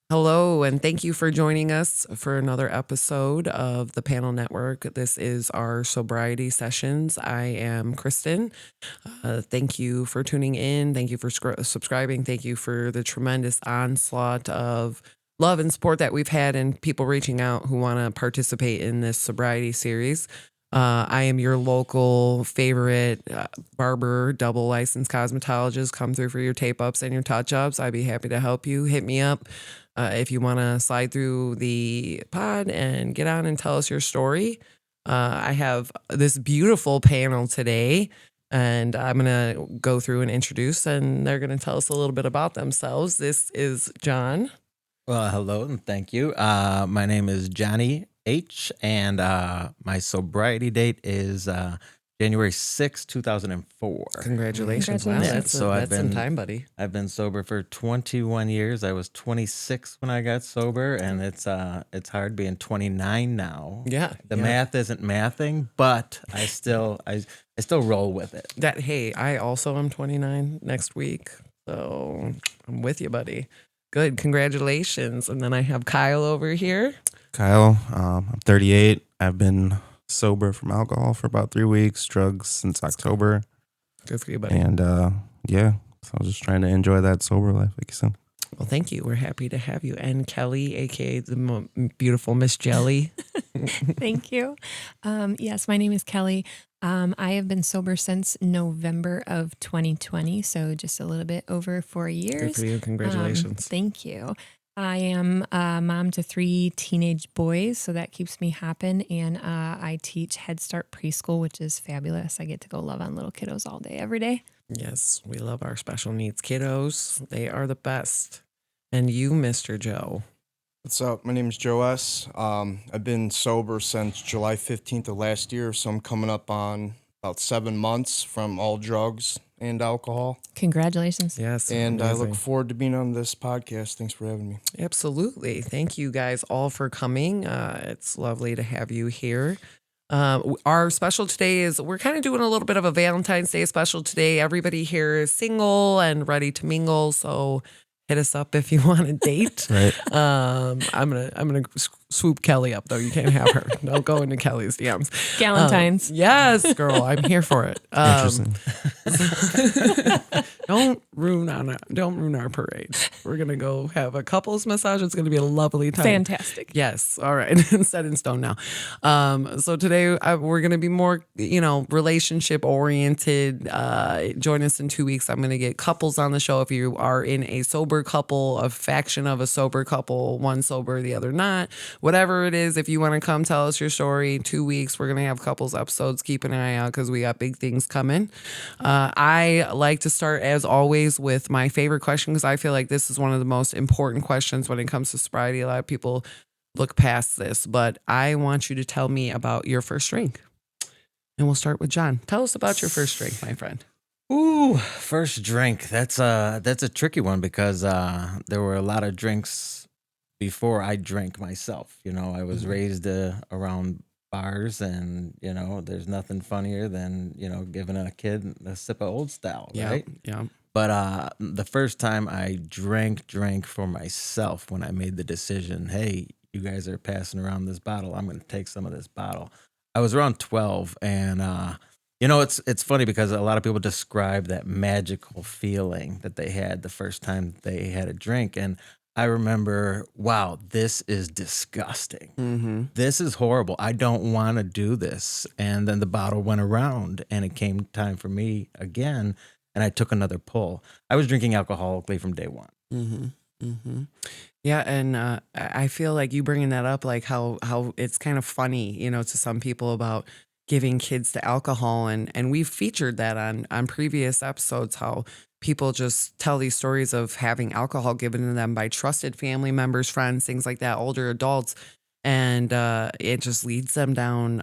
Hello, and thank you for joining us for another episode of the Panel Network. This is our Sobriety sessions. I am Kristen. Thank you for tuning in. Thank you for subscribing. Thank you for the tremendous onslaught of love and support that we've had and people reaching out who want to participate in this sobriety series. I am your local favorite barber, double licensed cosmetologist. Come through for your tape ups and your touch ups. I'd be happy to help you. Hit me up if you want to slide through the pod and get on and tell us your story. I have this beautiful panel today, and I'm going to go through and introduce, and they're going to tell us a little bit about themselves. This is John. Well, hello and thank you. My name is Johnny H, and my sobriety date is January 6, 2004. Congratulations. Wow, Yeah, that's some time, buddy. I've been sober for 21 years. I was 26 when I got sober, and it's hard being 29 now. Yeah. The math isn't mathing, but I still roll with it. Hey, I also am 29 next week, so I'm with you, buddy. Good. Congratulations. And then I have Kyle over here. Kyle, I'm 38. I've been sober from alcohol for about 3 weeks, drugs since October. Good for you, buddy. And so I was just trying to enjoy that sober life, like you said. Well, thank you. We're happy to have you. And Kelly, a.k.a. the beautiful Miss Jelly. Thank you. Yes, my name is Kelly. I have been sober since November of 2020, so just a little bit over 4 years. Good for you. Congratulations. Thank you. I am a mom to 3 teenage boys, so that keeps me hopping. And I teach Head Start preschool, which is fabulous. I get to go love on little kiddos all day, every day. Yes, we love our special needs kiddos. They are the best. And you, Mr. Joe. What's up? My name is Joe S. I've been sober since July 15th of last year, so I'm coming up on about 7 months from all drugs and alcohol. Congratulations. Yes. And amazing. I look forward to being on this podcast. Thanks for having me. Absolutely. Thank you guys all for coming. It's lovely to have you here. Our special today is we're kind of doing a little bit of a Valentine's Day special today. Everybody here is single and ready to mingle, so hit us up if you want a date. Right. I'm gonna swoop Kelly up though. You can't have her. Don't go into Kelly's DMs. Galentine's. Yes, girl. I'm here for it. Interesting. Don't ruin our parade. We're gonna go have a couples massage. It's gonna be a lovely time. Fantastic. Yes. All right. Set in stone now. So today we're gonna be more, relationship oriented. Join us in 2 weeks. I'm gonna get couples on the show. If you are in a sober couple, a faction of a sober couple, one sober, the other not, whatever it is, if you want to come tell us your story, 2 weeks, we're gonna have couples episodes. Keep an eye out because we got big things coming. I like to start, as always, with my favorite question because I feel like this is one of the most important questions when it comes to sobriety. A lot of people look past this, but I want you to tell me about your first drink. And we'll start with John. Tell us about your first drink, my friend. Ooh, first drink. That's a tricky one because there were a lot of drinks before I drank myself. I was raised around bars, and there's nothing funnier than giving a kid a sip of old style, right? Yeah. But the first time I drank for myself, when I made the decision, hey, you guys are passing around this bottle, I'm going to take some of this bottle. I was around 12, and it's funny because a lot of people describe that magical feeling that they had the first time they had a drink, and I remember, wow, this is disgusting. Mm-hmm. This is horrible. I don't want to do this. And then the bottle went around, and it came time for me again, and I took another pull. I was drinking alcoholically from day one. Mm-hmm. Mm-hmm. Yeah, and I feel like you bringing that up, like how it's kind of funny, to some people about giving kids to alcohol, and we've featured that on previous episodes, how people just tell these stories of having alcohol given to them by trusted family members, friends, things like that, older adults. And it just leads them down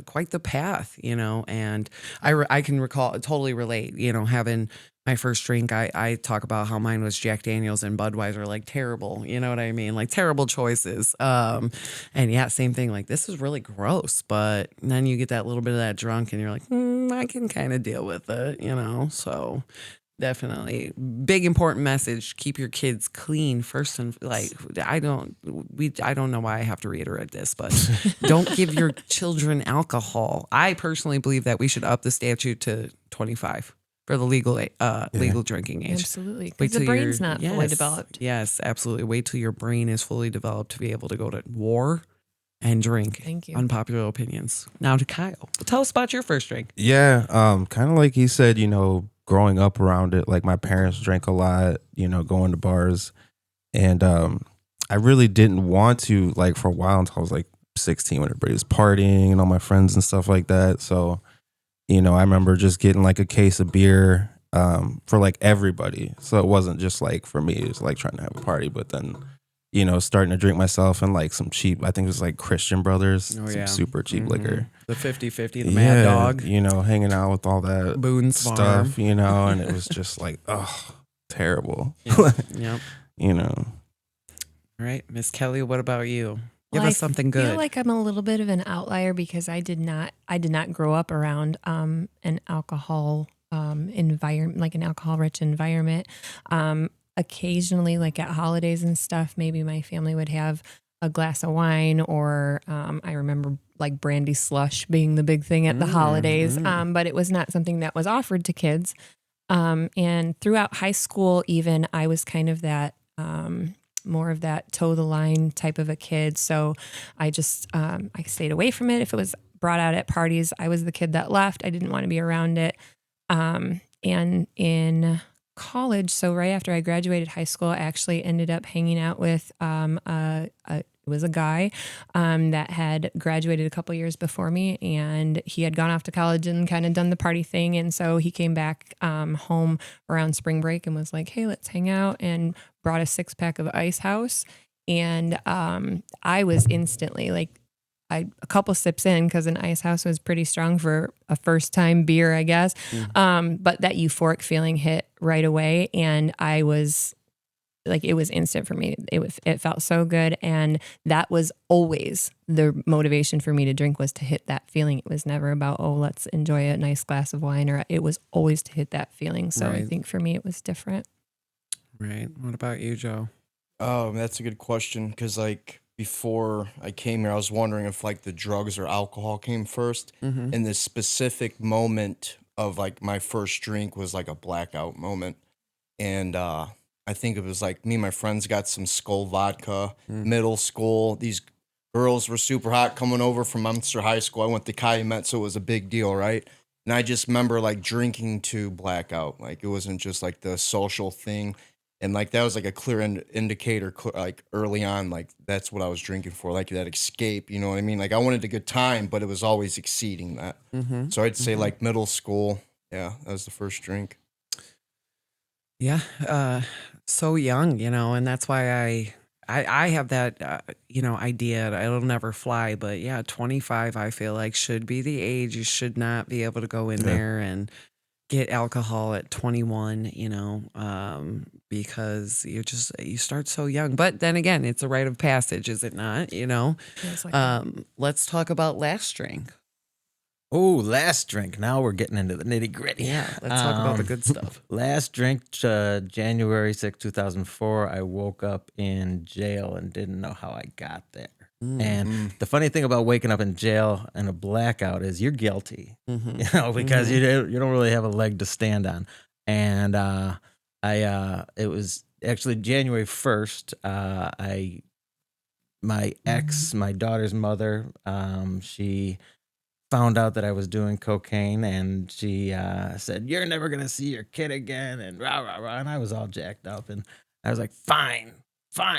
quite the path, and I can totally relate, having my first drink. I talk about how mine was Jack Daniels and Budweiser, like terrible, you know what I mean? Like terrible choices. And yeah, same thing. Like this is really gross, but then you get that little bit of that drunk and you're like, I can kind of deal with it, So Definitely. Big important message. Keep your kids clean first, and I don't know why I have to reiterate this, but don't give your children alcohol. I personally believe that we should up the statute to 25 for the legal drinking age. Absolutely. Wait Because the till brain's you're- not fully developed. Yes, absolutely. Wait till your brain is fully developed to be able to go to war and drink. Thank you. Unpopular opinions. Now to Kyle. Tell us about your first drink. Yeah, kind of like he said, growing up around it, like my parents drank a lot, going to bars. And I really didn't want to, like, for a while until I was like 16 when everybody was partying and all my friends and stuff like that. So, I remember just getting like a case of beer for like everybody. So it wasn't just like for me, it was like trying to have a party, but then, starting to drink myself and like some cheap, I think it was like Christian Brothers, some super cheap liquor. The 50-50, the Mad Dog. Hanging out with all that Boone's stuff, Farm. and it was just like, oh, terrible. Yep. All right, Miss Kelly, what about you? Give Well, us something I good. feel like I'm a little bit of an outlier because I did not grow up around an alcohol environment, like an alcohol rich environment. Occasionally, like at holidays and stuff, maybe my family would have a glass of wine, or I remember like brandy slush being the big thing at the holidays. But it was not something that was offered to kids. And throughout high school, even I was kind of that more of that toe the line type of a kid. So I just I stayed away from it. If it was brought out at parties, I was the kid that left. I didn't want to be around it. And in college, so right after I graduated high school, I actually ended up hanging out with it was a guy that had graduated a couple years before me, and he had gone off to college and kind of done the party thing. And so he came back home around spring break and was like, "Hey, let's hang out," and brought a 6-pack of Ice House. And I was instantly like, a couple sips in, because an Ice House was pretty strong for a first time beer, I guess. But that euphoric feeling hit right away. And I was like, it was instant for me. It felt so good. And that was always the motivation for me to drink, was to hit that feeling. It was never about, oh, let's enjoy a nice glass of wine, or it was always to hit that feeling. So I think for me, it was different. Right. What about you, Joe? Oh, that's a good question, because like before I came here, I was wondering if like the drugs or alcohol came first. And this specific moment of like my first drink was like a blackout moment. And I think it was like me and my friends got some Skull vodka, middle school. These girls were super hot coming over from Munster High School. I went to Calumet, so it was a big deal, right? And I just remember like drinking to blackout. Like it wasn't just like the social thing. And like that was like a clear indicator, like early on, like that's what I was drinking for, like that escape. You know what I mean? Like I wanted a good time, but it was always exceeding that. So I'd say like middle school. Yeah, that was the first drink. Yeah. So young, and that's why I have that, idea. It'll never fly, but yeah, 25, I feel like should be the age. You should not be able to go in there and get alcohol at 21, because you start so young. But then again, it's a rite of passage, is it not? It's like Let's talk about last drink. Oh, last drink. Now we're getting into the nitty gritty. Yeah, let's talk about the good stuff. Last drink, January 6, 2004, I woke up in jail and didn't know how I got there. And the funny thing about waking up in jail and a blackout is you're guilty, because you don't really have a leg to stand on. And it was actually January 1st. My ex, my daughter's mother, she found out that I was doing cocaine, and she said, "You're never gonna see your kid again," and rah rah rah. And I was all jacked up, and I was like, fine,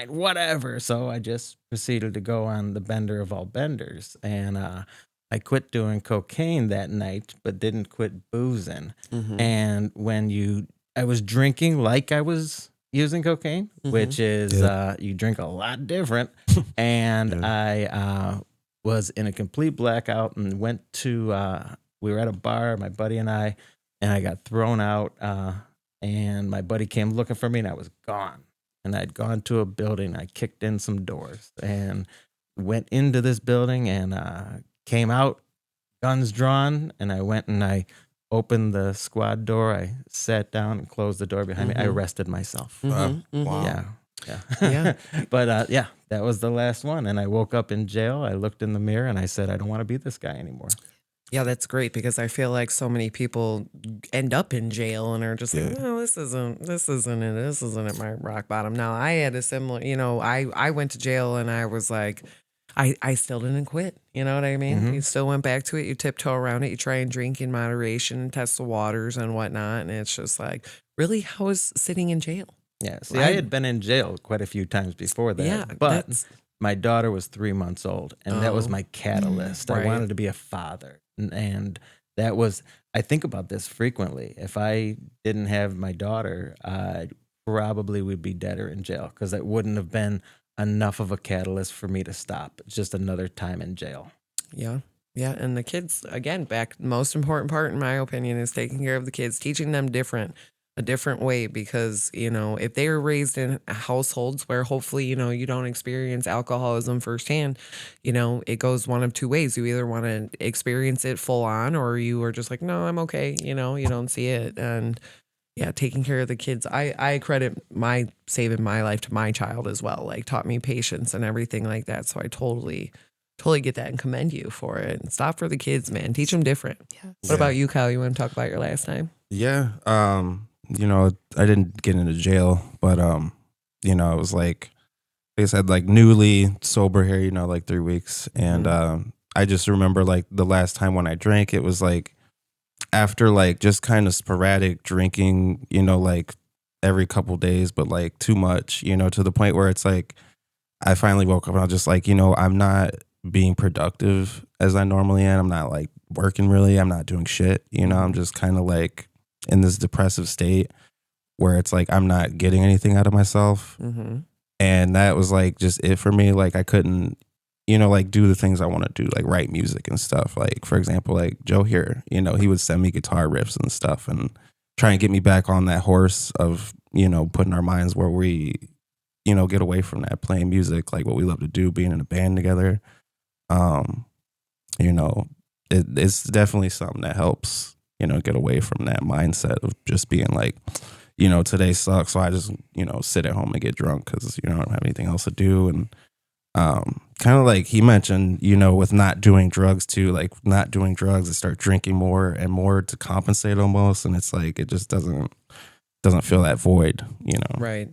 whatever. So I just proceeded to go on the bender of all benders, and I quit doing cocaine that night, but didn't quit boozing. And I was drinking like I was using cocaine, which is you drink a lot different, and I was in a complete blackout and went to, we were at a bar, my buddy and I got thrown out, and my buddy came looking for me, and I was gone. And I'd gone to a building, I kicked in some doors and went into this building, and came out, guns drawn, and I went and I opened the squad door. I sat down and closed the door behind me. I arrested myself. Wow. Yeah. Yeah. But yeah, that was the last one. And I woke up in jail. I looked in the mirror and I said, I don't want to be this guy anymore. Yeah, that's great because I feel like so many people end up in jail and are just like, Yeah. no, this isn't it. This isn't at my rock bottom. Now I had a similar, I went to jail and I was like, I still didn't quit. You know what I mean? You still went back to it. You tiptoe around it. You try and drink in moderation and test the waters and whatnot. And it's just like, really, how is sitting in jail? Yeah. See, I had been in jail quite a few times before that. Yeah, but that's- my daughter was 3 months old, and that was Oh. my catalyst. Right. I wanted to be a father. And that was, I think about this frequently. If I didn't have my daughter, I probably would be dead or in jail because that wouldn't have been enough of a catalyst for me to stop. It's just another time in jail. Yeah. Yeah. And the kids, again, most important part, in my opinion, is taking care of the kids, teaching them a different way because, if they are raised in households where hopefully, you don't experience alcoholism firsthand, it goes one of two ways. You either want to experience it full on or you are just like, no, I'm okay. You don't see it. And yeah, taking care of the kids. I credit my saving my life to my child as well, like taught me patience and everything like that. So I totally get that and commend you for it. And stop for the kids, man. Teach them different. Yes. What about you, Kyle? You want to talk about your last time? Yeah. I didn't get into jail, but I was like I said, like newly sober here, like 3 weeks. And I just remember like the last time when I drank, it was like after like just kind of sporadic drinking, like every couple days, but like too much, to the point where it's like I finally woke up and I was just like, I'm not being productive as I normally am. I'm not like working really. I'm not doing shit. I'm just kind of like in this depressive state where it's like I'm not getting anything out of myself. Mm-hmm. And that was like just it for me. Like I couldn't, like do the things I want to do, like write music and stuff. Like, for example, like Joe here, he would send me guitar riffs and stuff and try and get me back on that horse of, putting our minds where we, get away from that, playing music, like what we love to do, being in a band together. It's definitely something that helps, get away from that mindset of just being like, today sucks. So I just, sit at home and get drunk because, I don't have anything else to do. And kind of like he mentioned, with not doing drugs too, like not doing drugs and start drinking more and more to compensate almost. And it's like, it just doesn't fill that void, Right.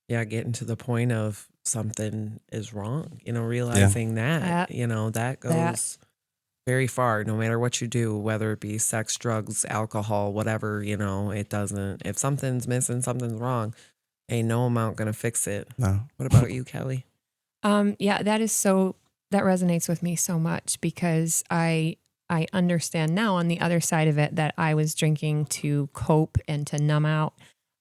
Yeah, getting to the point of something is wrong, realizing that goes very far, no matter what you do, whether it be sex, drugs, alcohol, whatever, it doesn't, if something's missing, something's wrong, ain't no amount gonna fix it. No. What about you, Kelly? Yeah, that resonates with me so much because I understand now on the other side of it that I was drinking to cope and to numb out.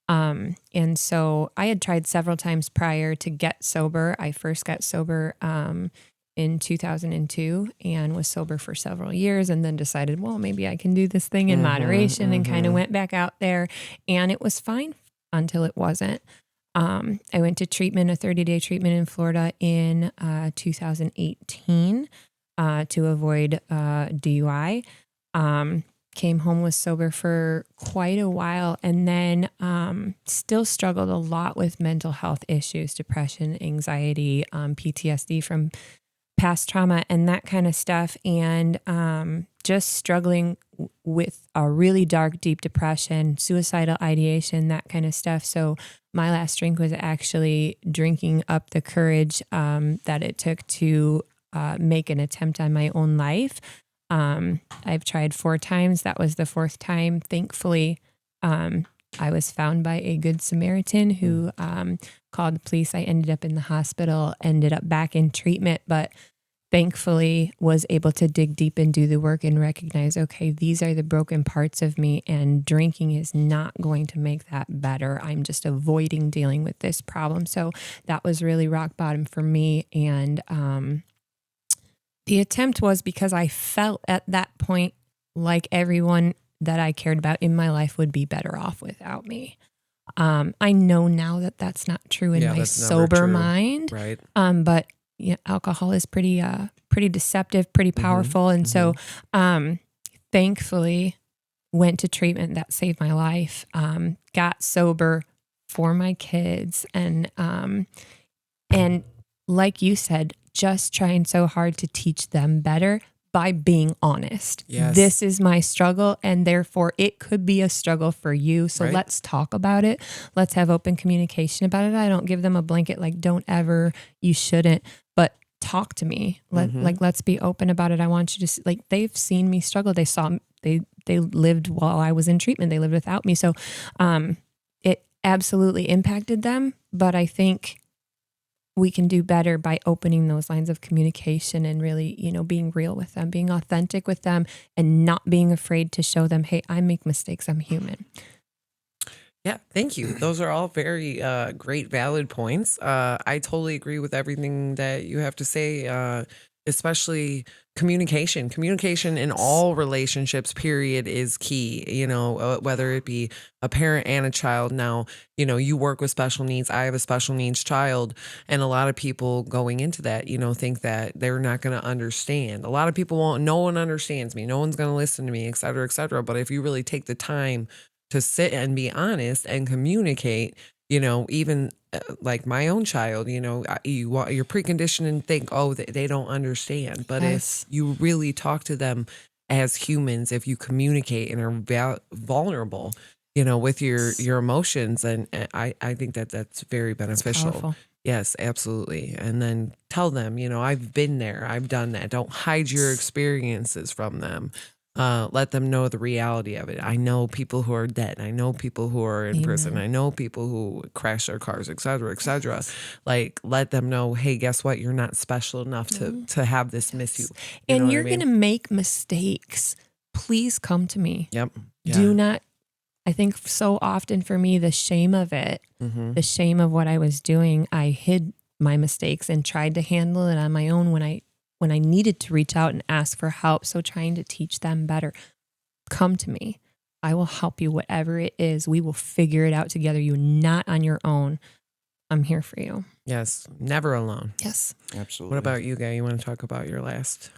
And so I had tried several times prior to get sober. I first got sober in 2002 and was sober for several years and then decided, well, maybe I can do this thing in moderation and kind of went back out there. And it was fine until it wasn't. I went to treatment, a 30-day treatment in Florida in 2018 to avoid DUI. Came home, was sober for quite a while, and then still struggled a lot with mental health issues, depression, anxiety, PTSD from past trauma and that kind of stuff. And just struggling with a really dark, deep depression, suicidal ideation, that kind of stuff. So my last drink was actually drinking up the courage that it took to make an attempt on my own life. I've tried 4 times. That was the 4th time. Thankfully, I was found by a good Samaritan who called the police. I ended up in the hospital, ended up back in treatment, but thankfully was able to dig deep and do the work and recognize, okay, these are the broken parts of me and drinking is not going to make that better. I'm just avoiding dealing with this problem. So that was really rock bottom for me. And the attempt was because I felt at that point like everyone that I cared about in my life would be better off without me. I know now that that's not true in my that's never sober true. mind. Right. But alcohol is pretty deceptive, pretty powerful. And so thankfully went to treatment that saved my life. Got sober for my kids, and like you said, just trying so hard to teach them better by being honest. Yes. This is my struggle, and therefore it could be a struggle for you. So Right. let's talk about it. Let's have open communication about it. I don't give them a blanket like don't ever, you shouldn't, but talk to me. Let's be open about it. I want you to like, they've seen me struggle. They saw they lived while I was in treatment. They lived without me. So it absolutely impacted them, but I think we can do better by opening those lines of communication and really, being real with them, being authentic with them, and not being afraid to show them, hey, I make mistakes. I'm human. Yeah, thank you. Those are all very great, valid points. I totally agree with everything that you have to say, especially communication. Communication in all relationships, period, is key, whether it be a parent and a child. Now, you work with special needs. I have a special needs child. And a lot of people going into that, think that they're not going to understand. A lot of people won't, no one understands me. No one's going to listen to me, et cetera, et cetera. But if you really take the time to sit and be honest and communicate, even like my own child, you're preconditioned and think, oh, they don't understand. But Yes. if you really talk to them as humans, if you communicate and are vulnerable, with your emotions, and I think that that's very beneficial. Powerful. Yes, absolutely. And then tell them, I've been there, I've done that. Don't hide your experiences from them. Let them know the reality of it. I know people who are dead. I know people who are in prison. Amen. I know people who crash their cars, et cetera, et cetera. Like, let them know, hey, guess what? You're not special enough to have this miss you. You know And what I you're mean? going to make mistakes. Please come to me. Yep. Yeah. Do not, I think so often for me, the shame of it, Mm-hmm. the shame of what I was doing, I hid my mistakes and tried to handle it on my own when I needed to reach out and ask for help. So trying to teach them better. Come to me. I will help you, whatever it is. We will figure it out together. You're not on your own. I'm here for you. Yes. Never alone. Yes. Absolutely. What about you, Guy? You want to talk about your last?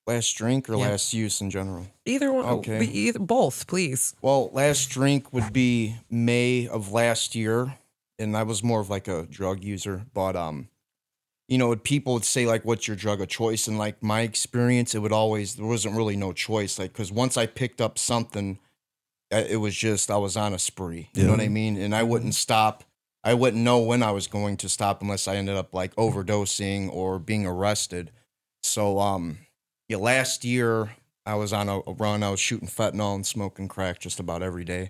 last drink or Yeah. last use in general? Either one. Okay. Both, please. Well, last drink would be May of last year, and I was more of like a drug user, but people would say like, "What's your drug of choice?" And like my experience, there wasn't really no choice, like because once I picked up something, it was just I was on a spree. You know what I mean? And I wouldn't stop. I wouldn't know when I was going to stop unless I ended up like overdosing or being arrested. So last year I was on a run. I was shooting fentanyl and smoking crack just about every day,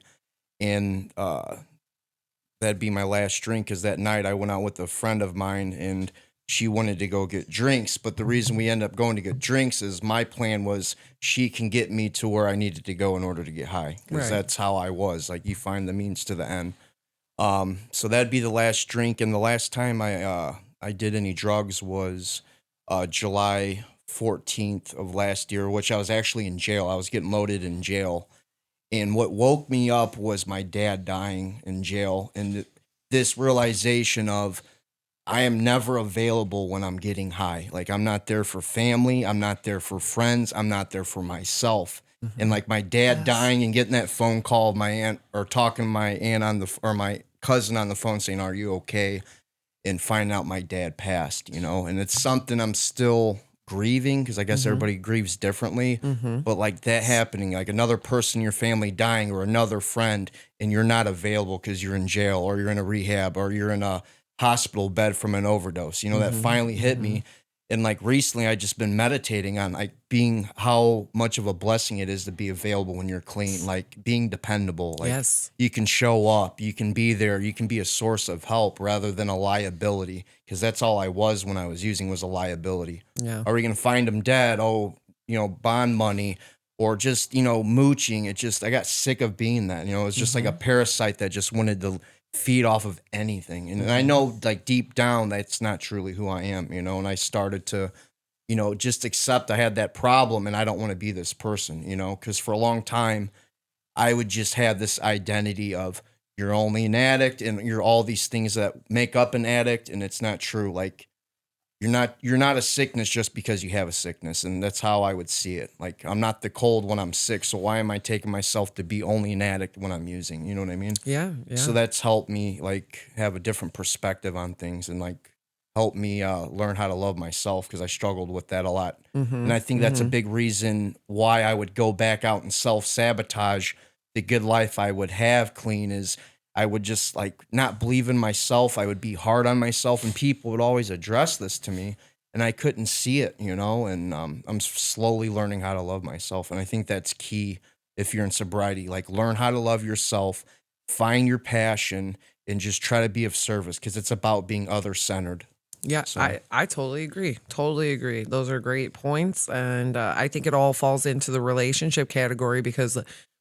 and that'd be my last drink. Because that night I went out with a friend of mine and she wanted to go get drinks. But the reason we ended up going to get drinks is my plan was she can get me to where I needed to go in order to get high. Because Right. that's how I was. Like, you find the means to the end. So that'd be the last drink. And the last time I did any drugs was July 14th of last year, which I was actually in jail. I was getting loaded in jail. And what woke me up was my dad dying in jail. And this realization of, I am never available when I'm getting high. Like, I'm not there for family. I'm not there for friends. I'm not there for myself. And like my dad dying and getting that phone call, my aunt, or talking to my aunt or my cousin on the phone saying, "Are you okay?" And finding out my dad passed, and it's something I'm still grieving, because I guess everybody grieves differently. But like that happening, like another person in your family dying or another friend, and you're not available because you're in jail or you're in a rehab or you're in a hospital bed from an overdose, that finally hit me. And like recently I just been meditating on like being how much of a blessing it is to be available when you're clean, like being dependable. Like, Yes. you can show up, you can be there, you can be a source of help rather than a liability. Because that's all I was when I was using, was a liability. Yeah. Are we gonna find him dead? Oh, bond money, or just mooching. I got sick of being that. It was just like a parasite that just wanted to feed off of anything. And I know like deep down that's not truly who I am, and I started to, just accept I had that problem and I don't want to be this person, because for a long time I would just have this identity of, you're only an addict and you're all these things that make up an addict, and it's not true. Like, you're not a sickness just because you have a sickness, and that's how I would see it. Like, I'm not the cold when I'm sick, so why am I taking myself to be only an addict when I'm using? You know what I mean? Yeah, So yeah. that's helped me like have a different perspective on things, and like help me learn how to love myself, because I struggled with that a lot. And Mm-hmm. I think that's a big reason why I would go back out and self-sabotage the good life I would have clean, is I would just like not believe in myself. I would be hard on myself, and people would always address this to me, and I couldn't see it, you know. And I'm slowly learning how to love myself, and I think that's key if you're in sobriety. Like, learn how to love yourself, find your passion, and just try to be of service, because it's about being other centered. Yeah, So I totally agree. Totally agree. Those are great points. And I think it all falls into the relationship category because,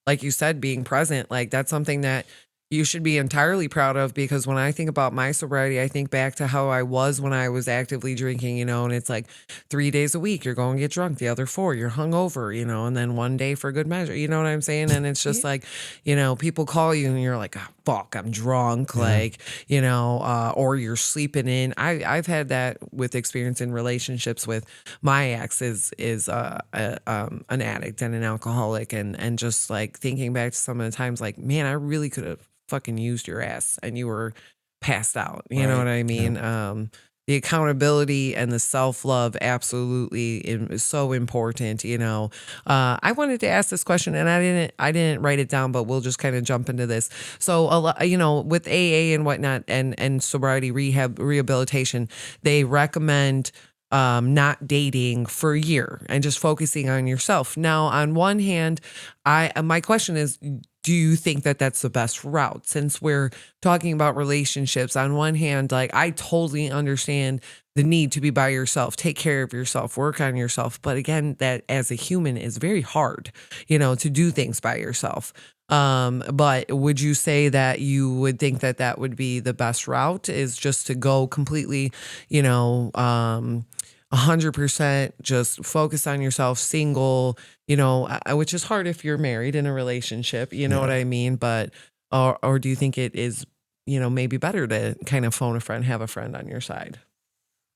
like you said, being present, like that's something that you should be entirely proud of. Because when I think about my sobriety, I think back to how I was when I was actively drinking, you know, and it's like 3 days a week, you're going to get drunk. The other 4, you're hungover, you know, and then one day for good measure. You know what I'm saying? And it's just like, you know, people call you and you're like, oh, fuck, I'm drunk. Like, you know, or you're sleeping in. I've had that with experience in relationships with my ex an addict and an alcoholic, and just like thinking back to some of the times, like, man, I really could have fucking used your ass and you were passed out. You know Right. what I mean? The accountability and the self-love absolutely is so important, you know. I wanted to ask this question and I didn't write it down, but we'll just kind of jump into this. So a lot, you know, with AA and whatnot, and sobriety rehabilitation, they recommend not dating for a year and just focusing on yourself. Now, on one hand, my question is, do you think that that's the best route? Since we're talking about relationships, on one hand, like, I totally understand the need to be by yourself, take care of yourself, work on yourself. But again, that as a human is very hard, you know, to do things by yourself. But would you say that you would think that that would be the best route, is just to go completely, you know, 100% just focus on yourself, single, you know, which is hard if you're married in a relationship, you know what I mean? But, or do you think it is, you know, maybe better to kind of phone a friend, have a friend on your side?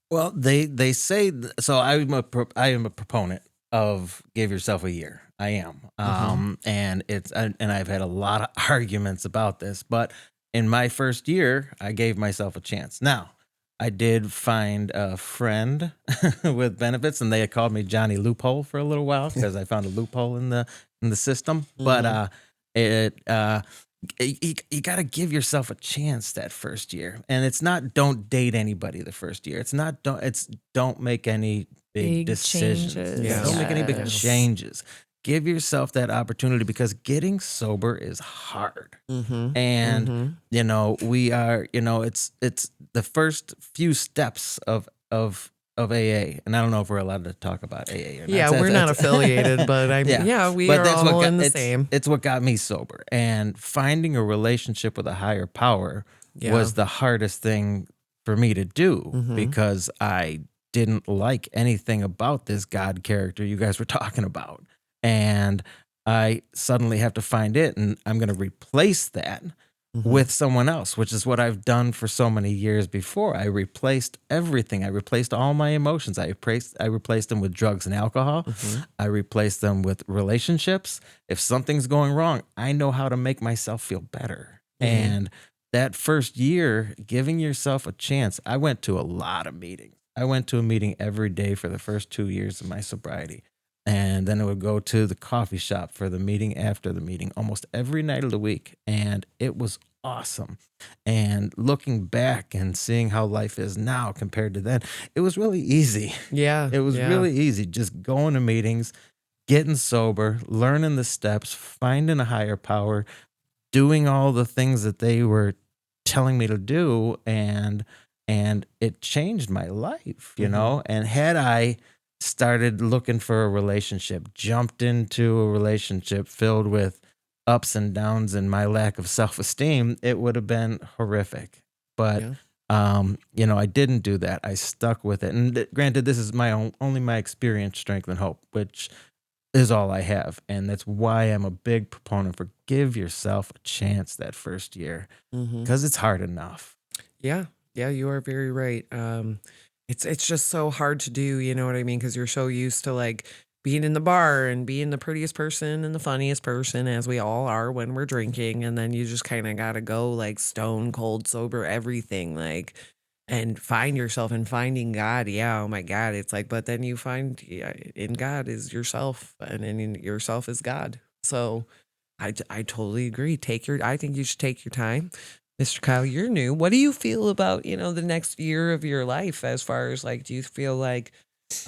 Well, they say so. I am a proponent of give yourself a year. I am, and I've had a lot of arguments about this, but in my first year, I gave myself a chance. Now, I did find a friend with benefits, and they had called me Johnny Loophole for a little while because I found a loophole in the system. But you got to give yourself a chance that first year, and it's not don't date anybody the first year. It's not don't make any big decisions. changes. Yeah, don't make any big Yes. changes. Give yourself that opportunity, because getting sober is hard. And you know, we are, you know, it's the first few steps of AA, and I don't know if we're allowed to talk about AA or not. Yeah, we're not affiliated, but I mean, yeah, we But are that's all what in the it's, same. It's what got me sober, and finding a relationship with a higher power Yeah. was the hardest thing for me to do, because I didn't like anything about this God character you guys were talking about. And I suddenly have to find it, and I'm going to replace that with someone else, which is what I've done for so many years before. I replaced everything. I replaced all my emotions. I replaced them with drugs and alcohol. I replaced them with relationships. If something's going wrong, I know how to make myself feel better. And that first year, giving yourself a chance, I went to a lot of meetings. I went to a meeting every day for the first 2 years of my sobriety. And then I would go to the coffee shop for the meeting after the meeting almost every night of the week. And it was awesome. And looking back and seeing how life is now compared to then, it was really easy. Yeah. It was really easy just going to meetings, getting sober, learning the steps, finding a higher power, doing all the things that they were telling me to do. And it changed my life, you know? And had I started looking for a relationship, jumped into a relationship filled with ups and downs and my lack of self-esteem, it would have been horrific. But you know, I didn't do that. I stuck with it. And granted, this is only my experience, strength, and hope, which is all I have. And that's why I'm a big proponent for give yourself a chance that first year, because it's hard enough. Yeah. Yeah, you are very right. it's just so hard to do, you know what I mean? Because you're so used to like being in the bar and being the prettiest person and the funniest person, as we all are when we're drinking, and then you just kind of gotta go like stone cold sober everything, like, and find yourself and finding God. Yeah, oh my God, it's like, but then you find, yeah, in God is yourself, and in yourself is God. So I totally agree. I think you should take your time. Mr. Kyle, you're new. What do you feel about, the next year of your life, as far as like, do you feel like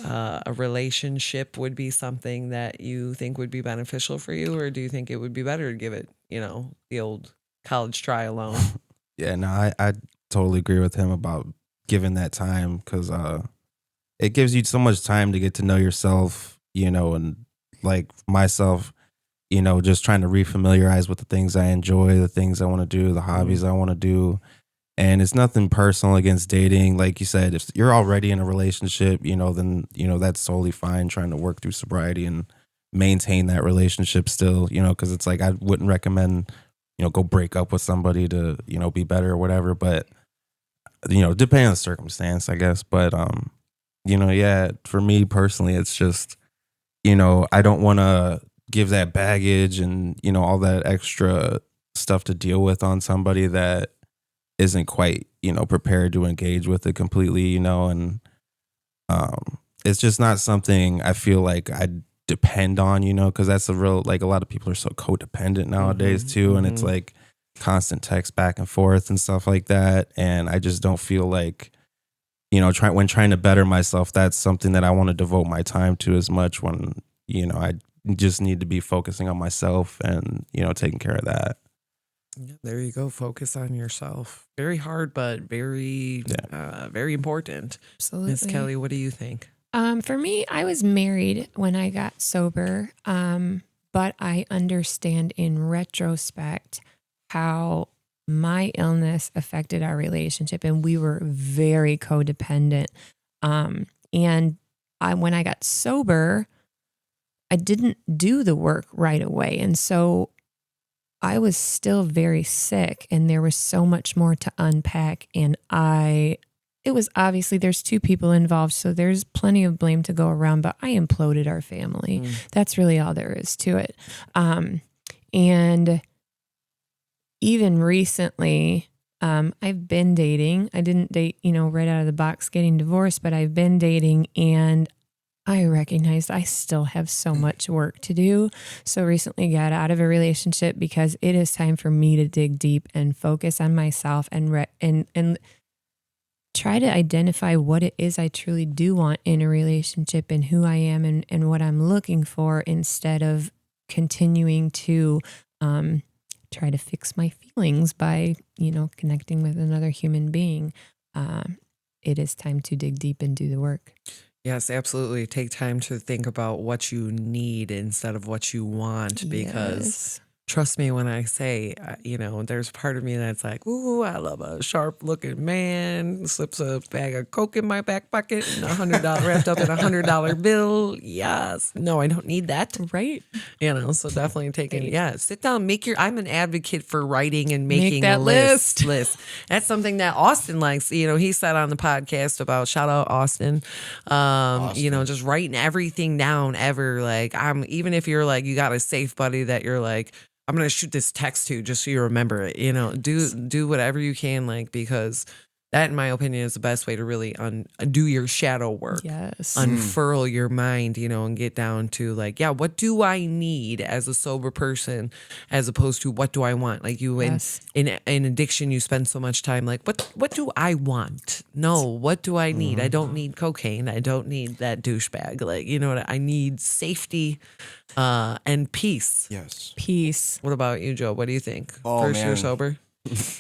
a relationship would be something that you think would be beneficial for you, or do you think it would be better to give it, the old college try alone? Yeah, no, I totally agree with him about giving that time, because it gives you so much time to get to know yourself, and like myself, just trying to refamiliarize with the things I enjoy, the things I want to do, the hobbies I want to do. And it's nothing personal against dating. Like you said, if you're already in a relationship, then, that's totally fine, trying to work through sobriety and maintain that relationship still, because it's like, I wouldn't recommend, go break up with somebody to, be better or whatever. But, depending on the circumstance, I guess. But, yeah, for me personally, it's just, I don't want to give that baggage and, all that extra stuff to deal with on somebody that isn't quite, prepared to engage with it completely, and it's just not something I feel like I depend on, because that's a real, like, a lot of people are so codependent nowadays too. And it's like constant text back and forth and stuff like that. And I just don't feel like, when trying to better myself, that's something that I want to devote my time to as much, when, I just need to be focusing on myself and, taking care of that. Yeah, there you go. Focus on yourself. Very hard, but very, very important. Absolutely. Miss Kelly, what do you think? For me, I was married when I got sober, but I understand in retrospect how my illness affected our relationship, and we were very codependent. And when I got sober, I didn't do the work right away, and so I was still very sick, and there was so much more to unpack. And it was obviously, there's two people involved, so there's plenty of blame to go around, but I imploded our family. That's really all there is to it. And even recently, I've been dating. I didn't date, right out of the box getting divorced, but I've been dating, and I recognized I still have so much work to do. So recently got out of a relationship because it is time for me to dig deep and focus on myself and try to identify what it is I truly do want in a relationship and who I am and what I'm looking for, instead of continuing to try to fix my feelings by, connecting with another human being. It is time to dig deep and do the work. Yes, absolutely. Take time to think about what you need instead of what you want, because trust me when I say, there's part of me that's like, ooh, I love a sharp looking man, slips a bag of Coke in my back pocket and $100 wrapped up in $100 bill. Yes. No, I don't need that. Right. So definitely sit down, I'm an advocate for writing and making that a list. That's something that Austin likes. He said on the podcast about, shout out Austin, just writing everything down ever. Like, even if you're like, you got a safe buddy that you're like, I'm going to shoot this text to just so you remember it, do whatever you can, like, because that, in my opinion, is the best way to really do your shadow work. Yes. Unfurl your mind, and get down to like, what do I need as a sober person, as opposed to what do I want? Like in addiction, you spend so much time like, what do I want? No, what do I need? I don't need cocaine. I don't need that douchebag. Like, I need safety and peace. Yes. Peace. What about you, Joe? What do you think? Oh, First year man. sober?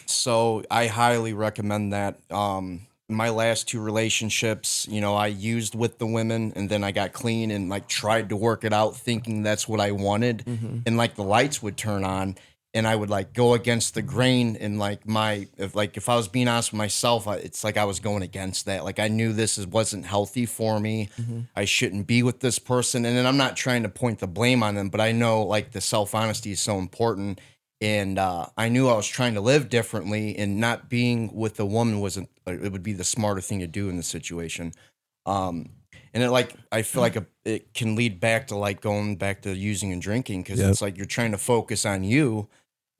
So I highly recommend that. My last two relationships, I used with the women, and then I got clean and like tried to work it out thinking that's what I wanted. And like the lights would turn on and I would like go against the grain, and like if I was being honest with myself, it's like I was going against that. Like I knew wasn't healthy for me. I shouldn't be with this person. And then I'm not trying to point the blame on them, but I know like the self-honesty is so important. And I knew I was trying to live differently, and not being with a woman wasn't. It would be the smarter thing to do in the situation. Um, and I feel like it can lead back to like going back to using and drinking, because Yep. it's like you're trying to focus on you,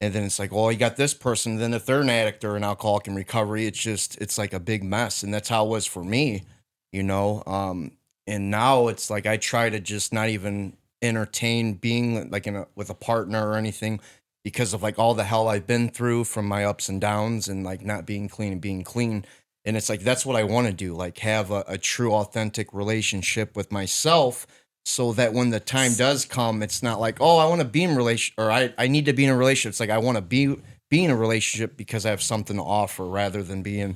and then it's like, well, you got this person. Then if they're an addict or an alcoholic in recovery, it's like a big mess, and that's how it was for me, you know. And now it's like I try to just not even entertain being like with a partner or anything, because of like all the hell I've been through from my ups and downs, and like not being clean and being clean. And it's like that's what I want to do, like have a true authentic relationship with myself, so that when the time does come, it's not like, oh, I want to be in relation, or I need to be in a relationship. It's like I want to be in a relationship because I have something to offer, rather than being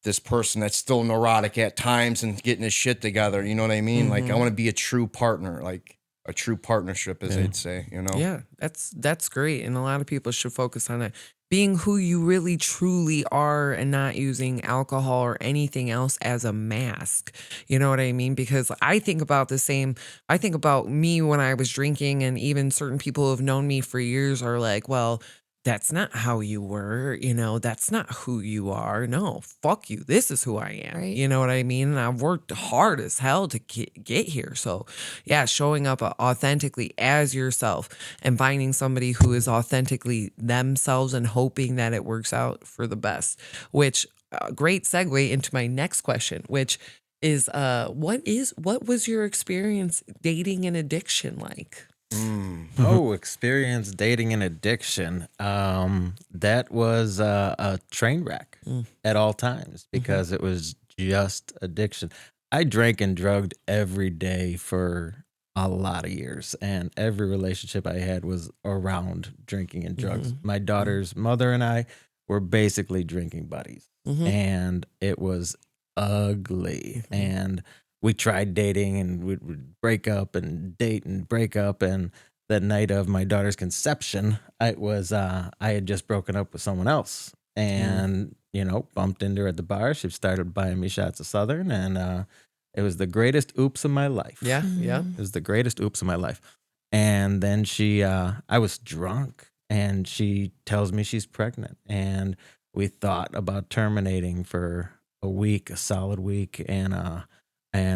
this person that's still neurotic at times and getting his shit together. You know what I mean? Like I want to be a true partner, like a true partnership, as they'd say, you know? Yeah, that's great. And a lot of people should focus on it. Being who you really truly are and not using alcohol or anything else as a mask. You know what I mean? Because I think about I think about me when I was drinking, and even certain people who have known me for years are like, well, that's not how you were, that's not who you are. No, fuck you. This is who I am. Right. You know what I mean? And I've worked hard as hell to get here. So, yeah, showing up authentically as yourself and finding somebody who is authentically themselves and hoping that it works out for the best, which great segue into my next question, which is what was your experience dating an addiction like? Oh, experience dating an addiction. That was a train wreck at all times, because it was just addiction. I drank and drugged every day for a lot of years, and every relationship I had was around drinking and drugs. My daughter's mother and I were basically drinking buddies, and it was ugly. And we tried dating, and we'd break up and date and break up. And the night of my daughter's conception, I had just broken up with someone else, and bumped into her at the bar. She started buying me shots of Southern, and it was the greatest oops of my life. Yeah. It was the greatest oops of my life. And then I was drunk, and she tells me she's pregnant, and we thought about terminating for a solid week, and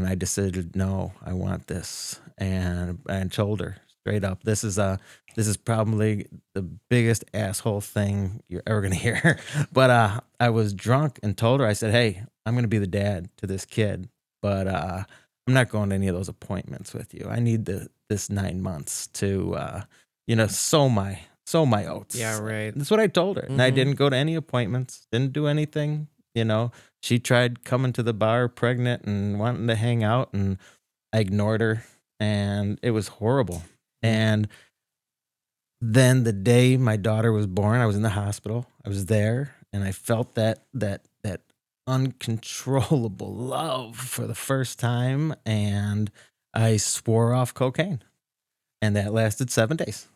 I decided, no, I want this, and I told her straight up, this is probably the biggest asshole thing you're ever gonna hear. But I was drunk and told her, I said, hey, I'm gonna be the dad to this kid, but I'm not going to any of those appointments with you. I need this 9 months to sow my oats. Yeah, right. That's what I told her. And I didn't go to any appointments, didn't do anything. She tried coming to the bar pregnant and wanting to hang out, and I ignored her, and it was horrible. And then the day my daughter was born, I was in the hospital. I was there, and I felt that uncontrollable love for the first time, and I swore off cocaine, and that lasted 7 days.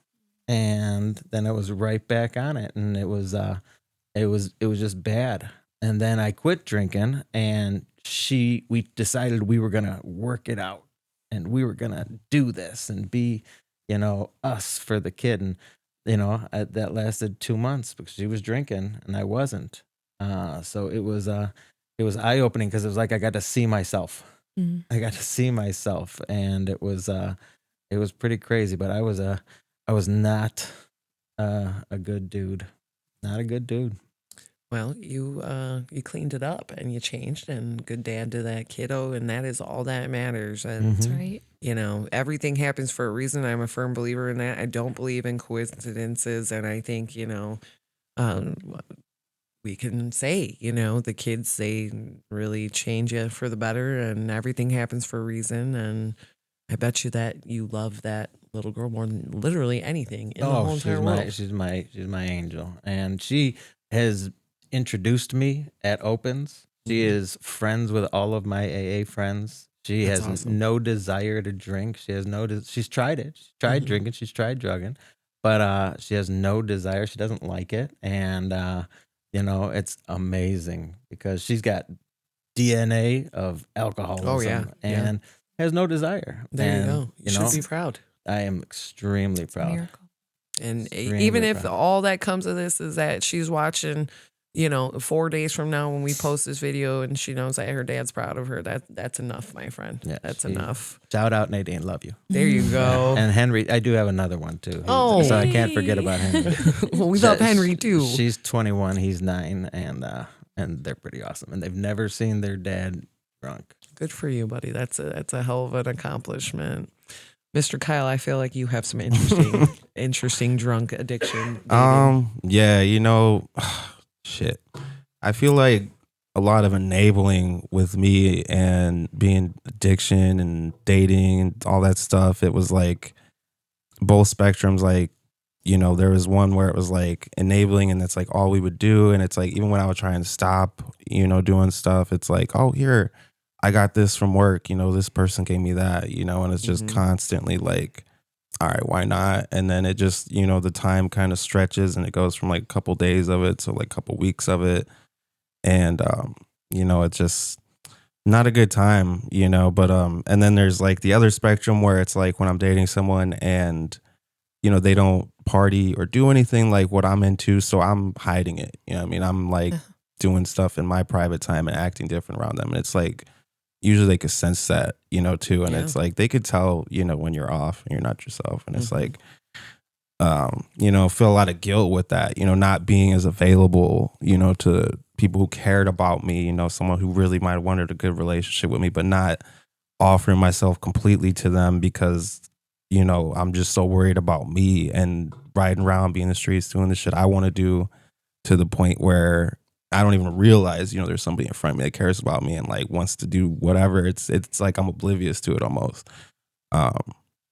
And then I was right back on it, and it was just bad. And then I quit drinking, and we decided we were gonna work it out, and we were gonna do this and be, us for the kid. And that lasted 2 months because she was drinking and I wasn't. So it was eye opening, because it was like I got to see myself. I got to see myself, and it was pretty crazy. But I was not a good dude, not a good dude. Well, you cleaned it up and you changed, and good dad to that kiddo, and that is all that matters. And That's right. everything happens for a reason. I'm a firm believer in that. I don't believe in coincidences, and I think we can say the kids, they really change you for the better, and everything happens for a reason. And I bet you that you love that little girl more than literally anything in the whole entire world. She's my angel, and she has introduced me at opens. She is friends with all of my AA friends. She That's has awesome. no desire to drink. She has she's tried it. She's tried drinking. She's tried drugging, but she has no desire. She doesn't like it, and it's amazing because she's got DNA of alcoholism. Oh, yeah. And has no desire. There and, you go. You should be proud. I am extremely It's a proud. miracle. And Extremely even if proud. all that comes of this is that she's watching, 4 days from now when we post this video and she knows that her dad's proud of her, that's enough, my friend. Yeah, That's she- enough. Shout out Nadine, love you. There you go. And Henry, I do have another one too. Oh. So I can't forget about Henry. Well, we love Henry too. She's 21, he's 9, and they're pretty awesome. And they've never seen their dad drunk. Good for you, buddy. That's a hell of an accomplishment. Mr. Kyle, I feel like you have some interesting drunk addiction. Yeah, shit. I feel like a lot of enabling with me and being addiction and dating and all that stuff. It was like both spectrums. Like, there was one where it was like enabling and that's like all we would do. And it's like, even when I was trying to stop, doing stuff, it's like, oh, here, I got this from work. This person gave me that, and it's just constantly like, all right, why not? And then it just, the time kind of stretches and it goes from like a couple days of it to like a couple weeks of it. And, it's just not a good time, but, and then there's like the other spectrum where it's like when I'm dating someone and, they don't party or do anything like what I'm into. So I'm hiding it. I'm like doing stuff in my private time and acting different around them. And it's like, usually they could sense that, too. And it's like, they could tell, when you're off and you're not yourself. And it's like, feel a lot of guilt with that, not being as available, to people who cared about me, someone who really might have wanted a good relationship with me, but not offering myself completely to them because, I'm just so worried about me and riding around, being in the streets, doing the shit I want to do to the point where I don't even realize, there's somebody in front of me that cares about me and like wants to do whatever. It's like I'm oblivious to it almost.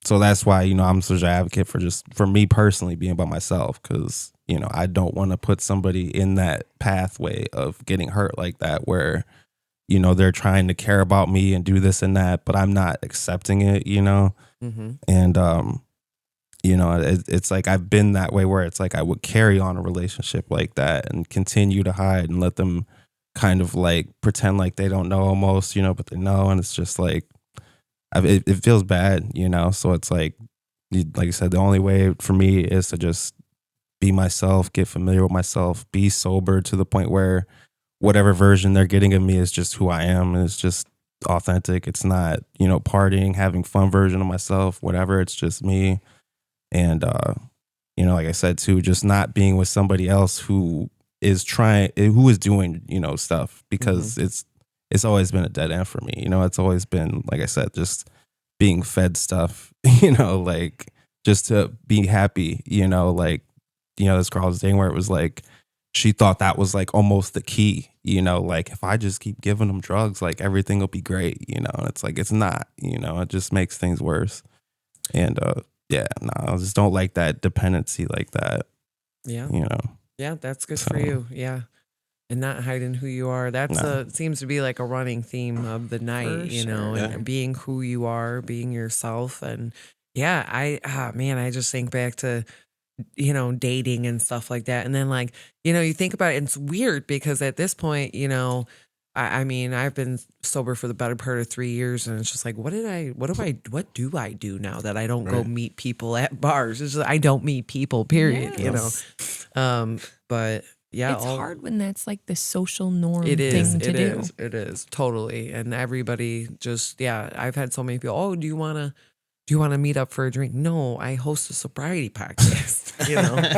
So that's why, I'm such an advocate for me personally being by myself because, I don't want to put somebody in that pathway of getting hurt like that where, they're trying to care about me and do this and that, but I'm not accepting it, And, it's like I've been that way where it's like I would carry on a relationship like that and continue to hide and let them kind of like pretend like they don't know almost, but they know. And it's just like, it feels bad, so it's like I said, the only way for me is to just be myself, get familiar with myself, be sober to the point where whatever version they're getting of me is just who I am. And it's just authentic. It's not, partying, having fun version of myself, whatever. It's just me. And, like I said, too, just not being with somebody else who is doing, stuff because it's always been a dead end for me. It's always been, like I said, just being fed stuff, like just to be happy, this girl was saying where it was like, she thought that was like almost the key, like if I just keep giving them drugs, like everything will be great, and it's like, it's not, it just makes things worse. And, I just don't like that dependency like that. Yeah. Yeah, that's good for you. Yeah. And not hiding who you are. That's seems to be like a running theme of the night, and being who you are, being yourself. And yeah, I just think back to, dating and stuff like that. And then like, you think about it, and it's weird because at this point, I mean, I've been sober for the better part of 3 years, and it's just like, what do I do now that I don't go meet people at bars? It's just, I don't meet people, period, but yeah, it's hard when that's like the social norm it is, thing to do. It is totally. And everybody just, I've had so many people, oh, do you want to meet up for a drink? No, I host a sobriety podcast,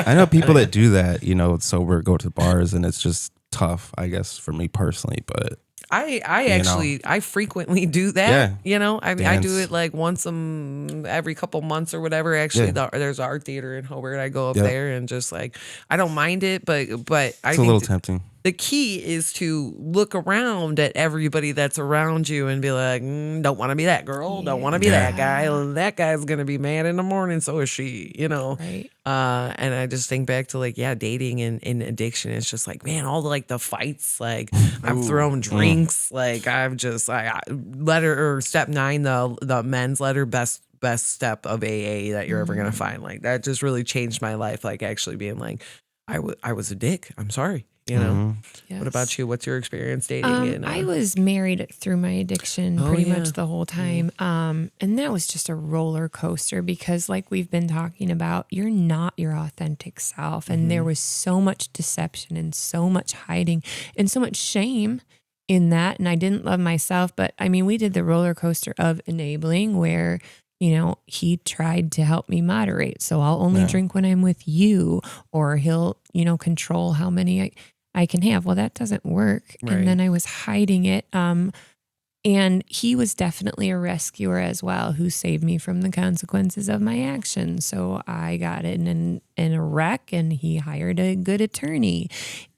I know people that do that, sober, go to bars, and it's just tough, I guess, for me personally, but I actually I frequently do that. I mean, I do it like once every couple months or whatever. Actually, there's an art theater in Hobart. I go up there and just like, I don't mind it, but I it's a think little tempting. the key is to look around at everybody that's around you and be like, don't want to be that girl, don't want to be that guy. That guy's gonna be mad in the morning, so is she. Right. And I just think back to like, dating and addiction. It's just like, man, all the fights, like I've thrown drinks, like I've just step 9, the men's letter, best step of AA that you're ever gonna find. Like that just really changed my life. Like actually being like, I was a dick. I'm sorry. you know? Yes. What about you? What's your experience dating? I was married through my addiction Oh, pretty yeah. much the whole time. And that was just a roller coaster because, like we've been talking about, you're not your authentic self. And there was so much deception and so much hiding and so much shame in that. And I didn't love myself. But I mean, we did the roller coaster of enabling where, you know, he tried to help me moderate. So I'll only drink when I'm with you, or he'll, you know, control how many I can have. Well, that doesn't work. Right. And then I was hiding it. And he was definitely a rescuer as well, who saved me from the consequences of my actions. So I got in a wreck, and he hired a good attorney,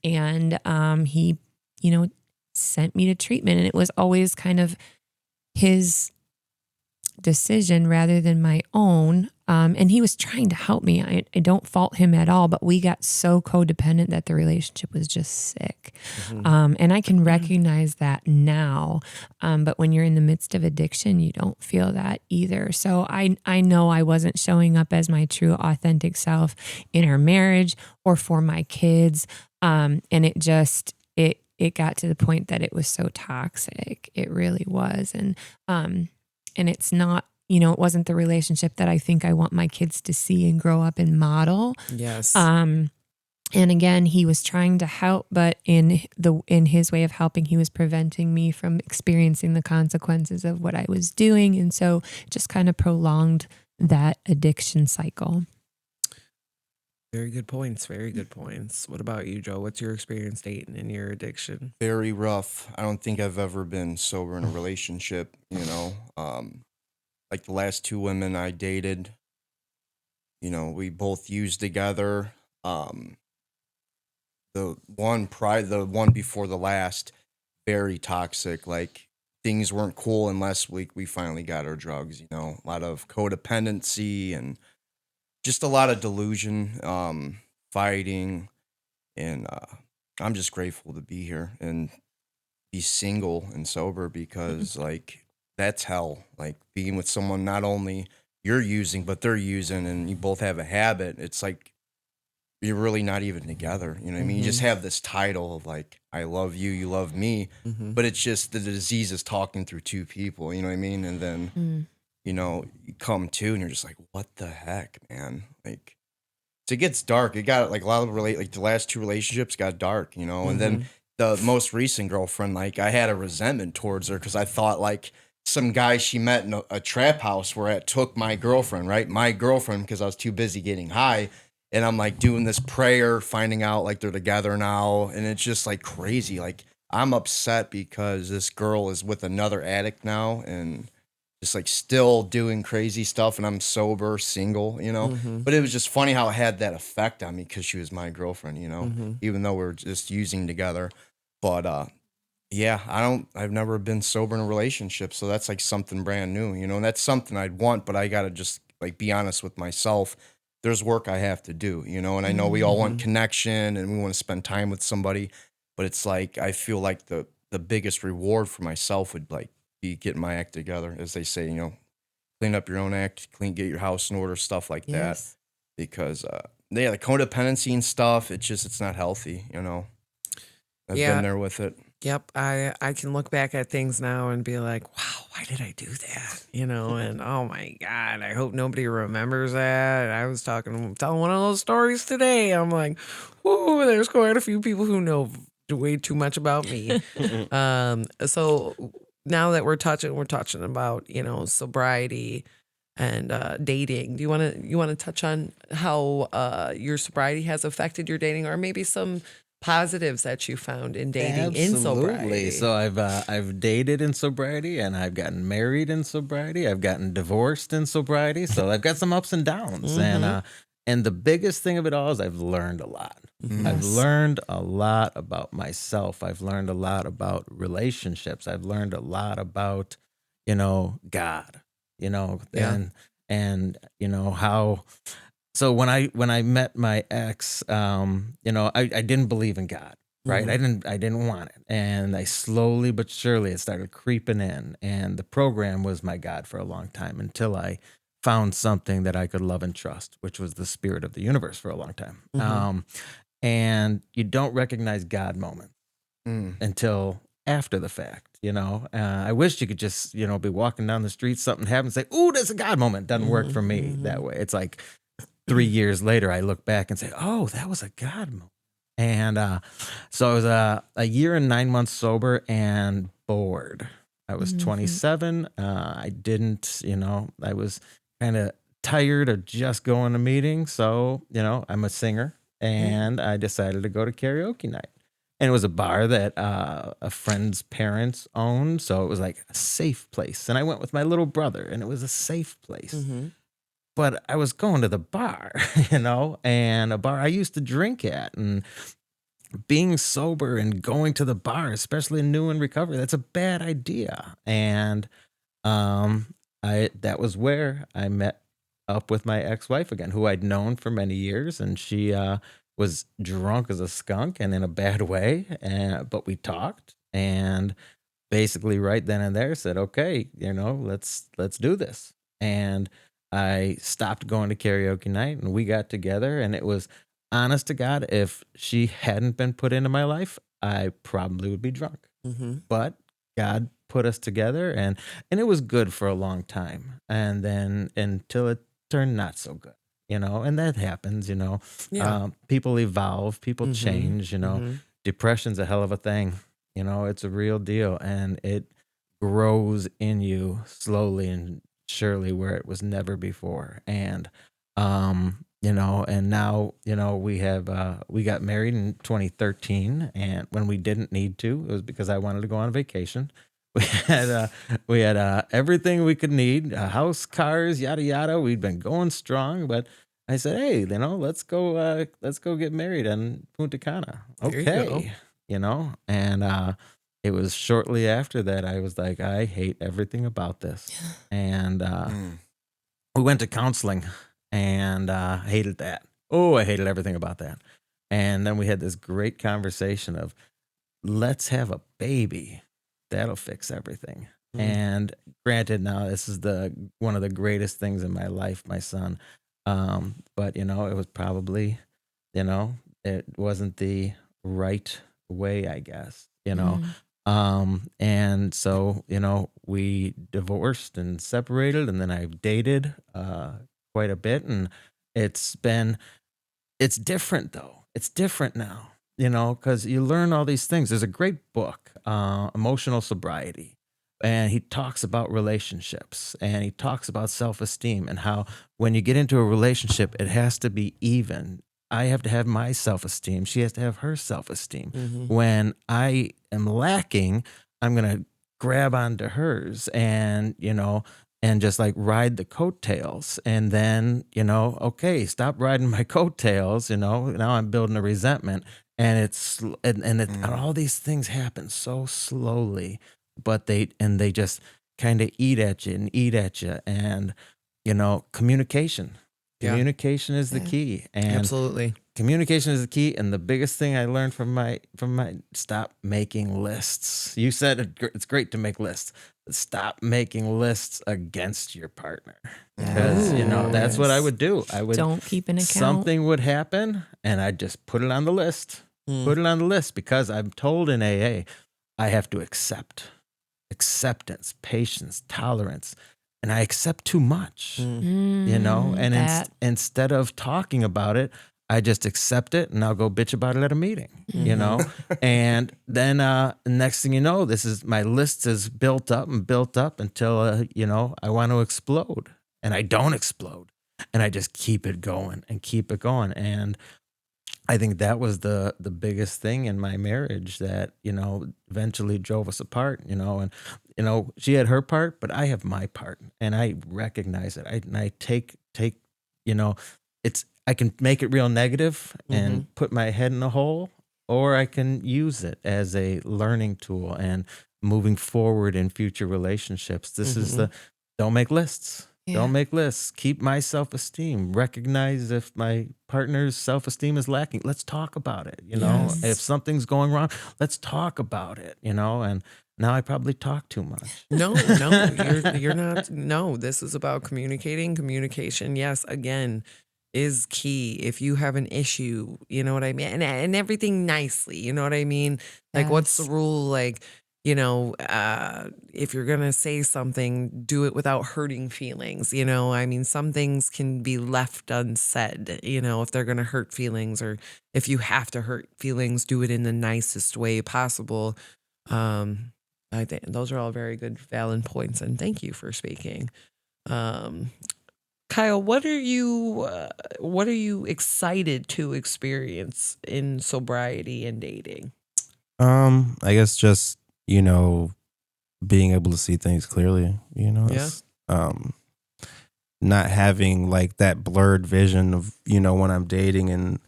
and he, you know, sent me to treatment. And it was always kind of his decision rather than my own. And he was trying to help me. I don't fault him at all, but we got so codependent that the relationship was just sick. And I can recognize that now. But when you're in the midst of addiction, you don't feel that either. So I know I wasn't showing up as my true authentic self in our marriage or for my kids. And it got to the point that it was so toxic. It really was. And it's not, you know, it wasn't the relationship that I think I want my kids to see and grow up and model. Yes. And again, he was trying to help, but in his way of helping, he was preventing me from experiencing the consequences of what I was doing. And so just kind of prolonged that addiction cycle. Very good points. Very good points. What about you, Joe? What's your experience dating and your addiction? Very rough. I don't think I've ever been sober in a relationship, you know. Like the last two women I dated, you know, we both used together. The one before the last, very toxic. Like things weren't cool unless we finally got our drugs, you know. A lot of codependency and just a lot of delusion, fighting, and I'm just grateful to be here and be single and sober because like that's hell. Like being with someone not only you're using but they're using and you both have a habit. It's like you're really not even together. You know what I mean? You just have this title of like I love you, you love me, but it's just the disease is talking through two people. You know what I mean? And then you know you come to and you're just like, what the heck, man? Like. So it gets dark. It got like a lot of like the last two relationships got dark, you know. And then the most recent girlfriend, like I had a resentment towards her because I thought like some guy she met in a trap house where it took my girlfriend, right? My girlfriend because I was too busy getting high, and I'm like doing this prayer, finding out like they're together now, and it's just like crazy. Like I'm upset because this girl is with another addict now, and just like still doing crazy stuff, and I'm sober, single, you know. But it was just funny how it had that effect on me because she was my girlfriend, you know, even though we're just using together. But yeah, I've never been sober in a relationship, so that's like something brand new, you know, and that's something I'd want, but I gotta just like be honest with myself. There's work I have to do, you know, and I know we all want connection and we want to spend time with somebody, but it's like I feel like the biggest reward for myself would like be getting my act together, as they say, you know, clean up your own act, get your house in order, stuff like that. Because yeah, the codependency and stuff, it's not healthy, you know. I've been there with it. Yep. I can look back at things now and be like, wow, why did I do that? You know, and oh my God, I hope nobody remembers that. I was telling one of those stories today. I'm like, whoo, there's quite a few people who know way too much about me. So now that we're touching about, you know, sobriety and dating. Do you want to touch on how your sobriety has affected your dating, or maybe some positives that you found in dating in sobriety? So I've dated in sobriety, and I've gotten married in sobriety. I've gotten divorced in sobriety. So I've got some ups and downs, and the biggest thing of it all is I've learned a lot. I've learned a lot about myself. I've learned a lot about relationships. I've learned a lot about, you know, God, you know, and you know how. So when I met my ex, you know, I didn't believe in God, right? I didn't want it, and I slowly but surely it started creeping in, and the program was my God for a long time until I found something that I could love and trust, which was the spirit of the universe for a long time. and you don't recognize God moments Mm. until after the fact. I wish you could just be walking down the street, something happens, say, "Ooh, that's a God moment." Doesn't work for me that way. It's like 3 years later, I look back and say, "Oh, that was a God moment." And so I was a year and 9 months sober and bored. I was 27. I didn't, I was kind of tired of just going to meetings. So, I'm a singer, and I decided to go to karaoke night. And it was a bar that a friend's parents owned. So it was like a safe place. And I went with my little brother, and it was a safe place. But I was going to the bar, and a bar I used to drink at. And being sober and going to the bar, especially new in recovery, that's a bad idea. And that was where I met up with my ex-wife again, who I'd known for many years, and she was drunk as a skunk and in a bad way. But we talked, and basically right then and there said, "Okay, let's do this." And I stopped going to karaoke night, and we got together, and it was, honest to God, if she hadn't been put into my life, I probably would be drunk. But God put us together, and it was good for a long time, and then until it turned not so good, and that happens. Yeah. People evolve, people change. Depression's a hell of a thing. It's a real deal, and it grows in you slowly and surely where it was never before. And and now, we got married in 2013, and when we didn't need to, it was because I wanted to go on vacation. We had everything we could need, a house, cars, yada yada. We'd been going strong, but I said, "Hey, let's go get married in Punta Cana." There you go. Okay, and it was shortly after that I was like, I hate everything about this, and we went to counseling, and I hated that. Oh, I hated everything about that. And then we had this great conversation of, let's have a baby. That'll fix everything. And granted, now this is one of the greatest things in my life, my son. But it was probably, it wasn't the right way, I guess, and so, we divorced and separated, and then I've dated quite a bit, and it's different though. It's different now, because you learn all these things. There's a great book, Emotional Sobriety, and he talks about relationships, and he talks about self-esteem, and how when you get into a relationship, it has to be even. I have to have my self-esteem. She has to have her self-esteem. When I am lacking, I'm going to grab onto hers and just like ride the coattails. And then, okay, stop riding my coattails. Now I'm building a resentment, and all these things happen so slowly, but they just kind of eat at you. And, communication. Yeah. Communication is the key, and Absolutely. communication is the key. And the biggest thing I learned from my stop making lists. You said it's great to make lists. Stop making lists against your partner, because that's what I would do. I would Don't keep an account. Something would happen, and I'd just put it on the list. Put it on the list, because I'm told in AA I have to acceptance, patience, tolerance. And I accept too much, and instead of talking about it, I just accept it, and I'll go bitch about it at a meeting, and then next thing you know, my list is built up until, I want to explode, and I don't explode, and I just keep it going. And I think that was the biggest thing in my marriage that, eventually drove us apart, and, she had her part, but I have my part, and I recognize it. I take, I can make it real negative and put my head in a hole, or I can use it as a learning tool and moving forward in future relationships. This is don't make lists. Yeah. Don't make lists. Keep my self-esteem. Recognize if my partner's self-esteem is lacking. Let's talk about it. Yes. If something's going wrong, let's talk about it. And now I probably talk too much. No, you're not. No, this is about communication. Yes, again, is key. If you have an issue, you know what I mean? And everything nicely, you know what I mean? Like, what's the Yes. rule? Like, if you're going to say something, do it without hurting feelings. I mean, some things can be left unsaid, if they're going to hurt feelings, or if you have to hurt feelings, do it in the nicest way possible. I think those are all very good, valid points. And thank you for speaking. Um, Kyle, what are you excited to experience in sobriety and dating? I guess just, being able to see things clearly, Yeah. it's, not having like that blurred vision of, when I'm dating and,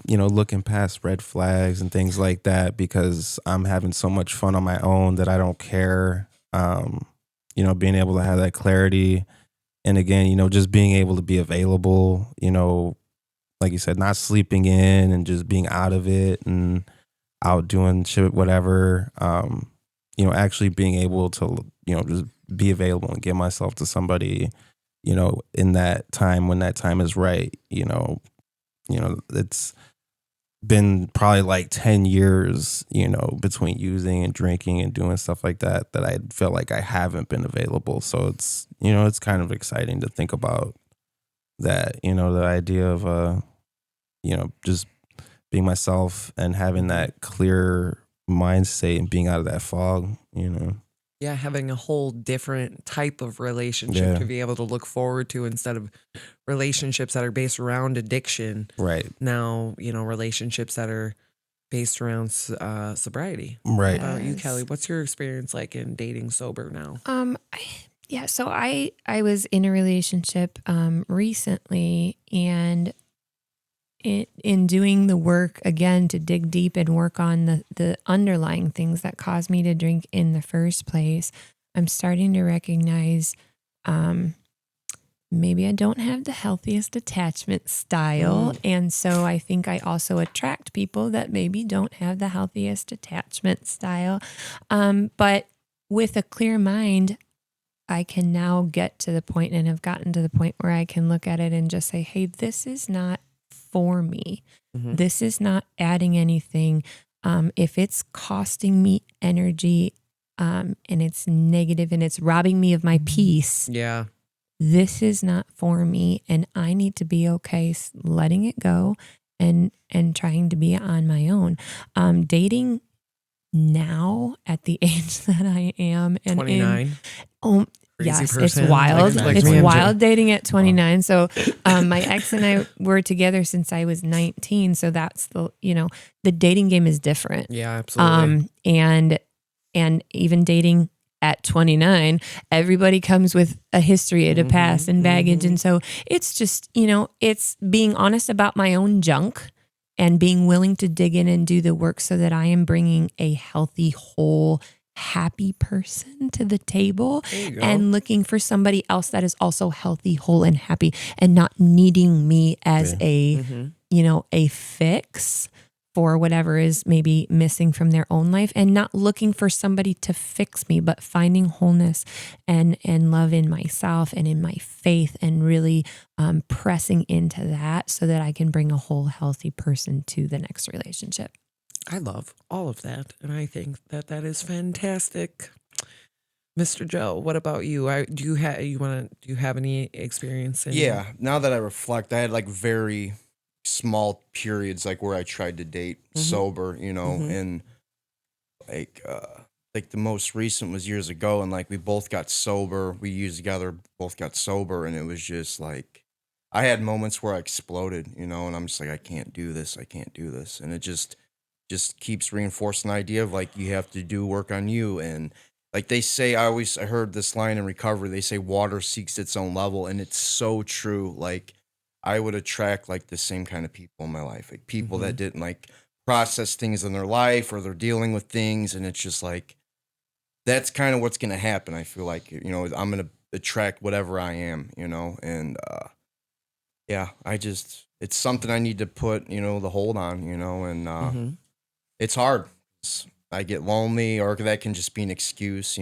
looking past red flags and things like that, because I'm having so much fun on my own that I don't care. Being able to have that clarity. And again, just being able to be available, like you said, not sleeping in and just being out of it and out doing shit, whatever. Actually being able to, just be available and give myself to somebody, in that time when that time is right. It's been probably like 10 years, between using and drinking and doing stuff like that I feel like I haven't been available. So it's, it's kind of exciting to think about that, the idea of, just being myself and having that clear mind state and being out of that fog. Yeah, having a whole different type of relationship to be able to look forward to, instead of relationships that are based around addiction. Right. Now, relationships that are based around sobriety. Right. How about you, Yes. Kelly? What's your experience like in dating sober now? So I was in a relationship recently, and in doing the work again to dig deep and work on the underlying things that caused me to drink in the first place, I'm starting to recognize maybe I don't have the healthiest attachment style. And so I think I also attract people that maybe don't have the healthiest attachment style. But with a clear mind, I can now get to the point, and have gotten to the point where I can look at it and just say, hey, this is not for me. Mhm. This is not adding anything. If it's costing me energy, and it's negative and it's robbing me of my peace, Yeah. this is not for me, and I need to be okay letting it go and trying to be on my own. Dating now at the age that I am, and 29. Crazy yes, person. it's wild. Like It's me and wild dating at 29. So my ex and I were together since I was 19. So that's the dating game is different. Yeah, absolutely. And even dating at 29, everybody comes with a history and a past and baggage. And so it's just, it's being honest about my own junk and being willing to dig in and do the work so that I am bringing a healthy, whole, happy person to the table, There you go. and looking for somebody else that is also healthy, whole, and happy, and not needing me as a fix for whatever is maybe missing from their own life, and not looking for somebody to fix me, but finding wholeness and love in myself and in my faith, and really pressing into that so that I can bring a whole, healthy person to the next relationship. I love all of that, and I think that is fantastic. Mr. Joe, what about you? Do you have any experience in? Yeah, now that I reflect, I had like very small periods like where I tried to date sober, and like the most recent was years ago, and like we both got sober. We used together, both got sober, and it was just like I had moments where I exploded, and I'm just like, I can't do this, and it just keeps reinforcing the idea of like you have to do work on you. And like they say, I heard this line in recovery, they say water seeks its own level, and it's so true. Like I would attract like the same kind of people in my life, like people that didn't like process things in their life, or they're dealing with things, and it's just like that's kind of what's going to happen. I feel like, I'm going to attract whatever I am, and yeah, it's something I need to put, the hold on, and it's hard. I get lonely, or that can just be an excuse,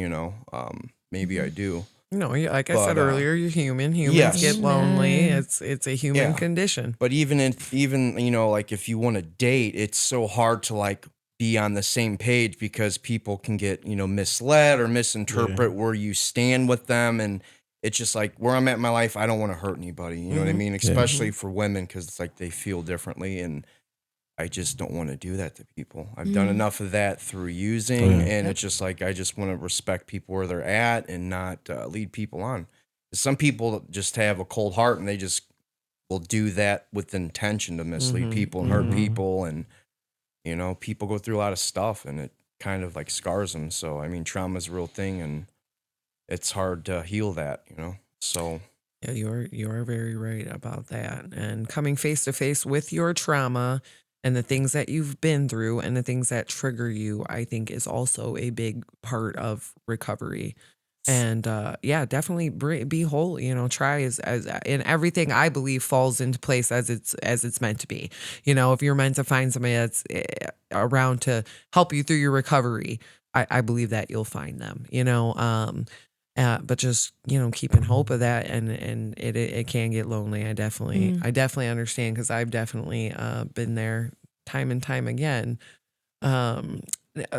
maybe I do. No, like I But, said earlier, you're human. Humans yes. get lonely. Amen. It's a human Yeah. condition. But even like if you want to date, it's so hard to like be on the same page because people can get misled or misinterpret where you stand with them, and it's just like where I'm at in my life. I don't want to hurt anybody. You know what I mean? Especially for women, because it's like they feel differently, and I just don't want to do that to people. I've done enough of that through using, and it's just like I just want to respect people where they're at and not lead people on. Some people just have a cold heart and they just will do that with the intention to mislead people and hurt people, and people go through a lot of stuff, and it kind of like scars them. So I mean, trauma is a real thing, and it's hard to heal that. So. Yeah, you are very right about that. And coming face to face with your trauma and the things that you've been through and the things that trigger you, I think is also a big part of recovery. And yeah, definitely be whole. Try as and everything I believe falls into place as it's meant to be. If you're meant to find somebody that's around to help you through your recovery, I believe that you'll find them. But just keeping hope of that, and it can get lonely. I definitely understand, because I've definitely been there time and time again.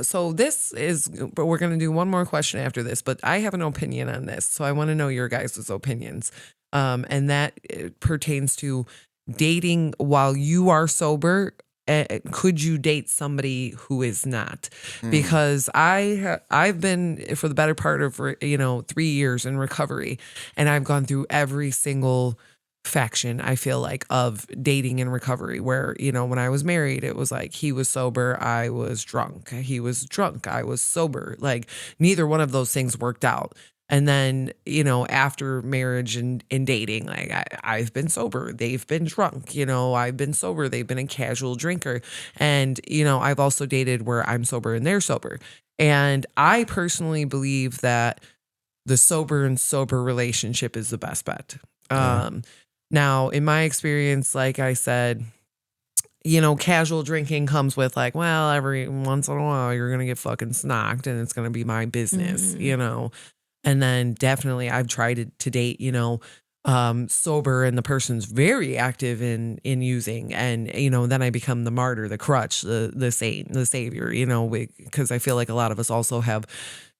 So but we're gonna do one more question after this. But I have an opinion on this, so I want to know your guys' opinions. And that pertains to dating while you are sober. Could you date somebody who is not? Because I've been for the better part of 3 years in recovery, and I've gone through every single faction, I feel like, of dating in recovery, where when I was married, it was like he was sober, I was drunk, he was drunk, I was sober. Like neither one of those things worked out. And then, after marriage and dating, like I've been sober, they've been drunk, I've been sober, they've been a casual drinker. And, I've also dated where I'm sober and they're sober. And I personally believe that the sober and sober relationship is the best bet. Now, in my experience, like I said, casual drinking comes with like, well, every once in a while you're going to get fucking snocked and it's going to be my business, And then definitely I've tried to date, sober, and the person's very active in using, and then I become the martyr, the crutch, the saint, the savior, because I feel like a lot of us also have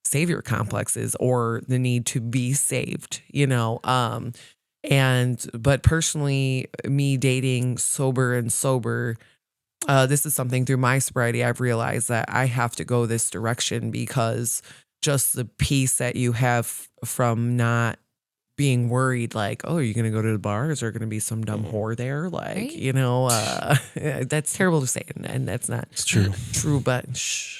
savior complexes or the need to be saved, but personally, me dating sober and sober, this is something through my sobriety I've realized that I have to go this direction, because just the peace that you have from not being worried, like, oh, are you going to go to the bar? Is there going to be some dumb whore there? Like, Right. That's terrible to say. And that's not True, but shh.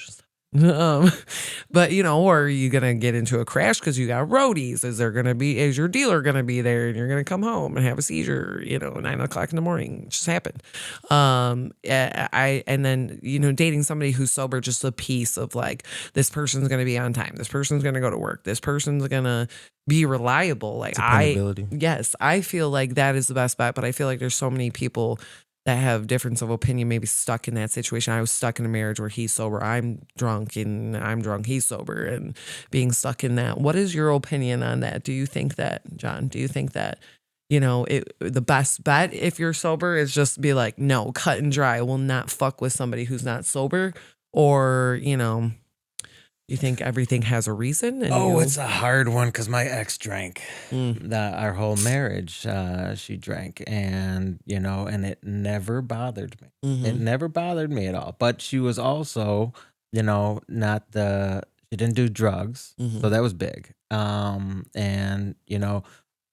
But or are you gonna get into a crash because you got roadies? Is your dealer gonna be there and you're gonna come home and have a seizure? 9:00 in the morning? It just happened. And then dating somebody who's sober, just a piece of like, this person's gonna be on time, this person's gonna go to work, this person's gonna be reliable. Like I feel like that is the best bet. But I feel like there's so many people that have difference of opinion, maybe stuck in that situation. I was stuck in a marriage where he's sober, I'm drunk, and I'm drunk, he's sober, and being stuck in that. What is your opinion on that? Do you think that, John, the best bet if you're sober is just be like, no, cut and dry, I will not fuck with somebody who's not sober? Or, you think everything has a reason? And It's a hard one, because my ex drank. Our whole marriage, she drank, and and it never bothered me. It never bothered me at all. But she was also, she didn't do drugs, so that was big. And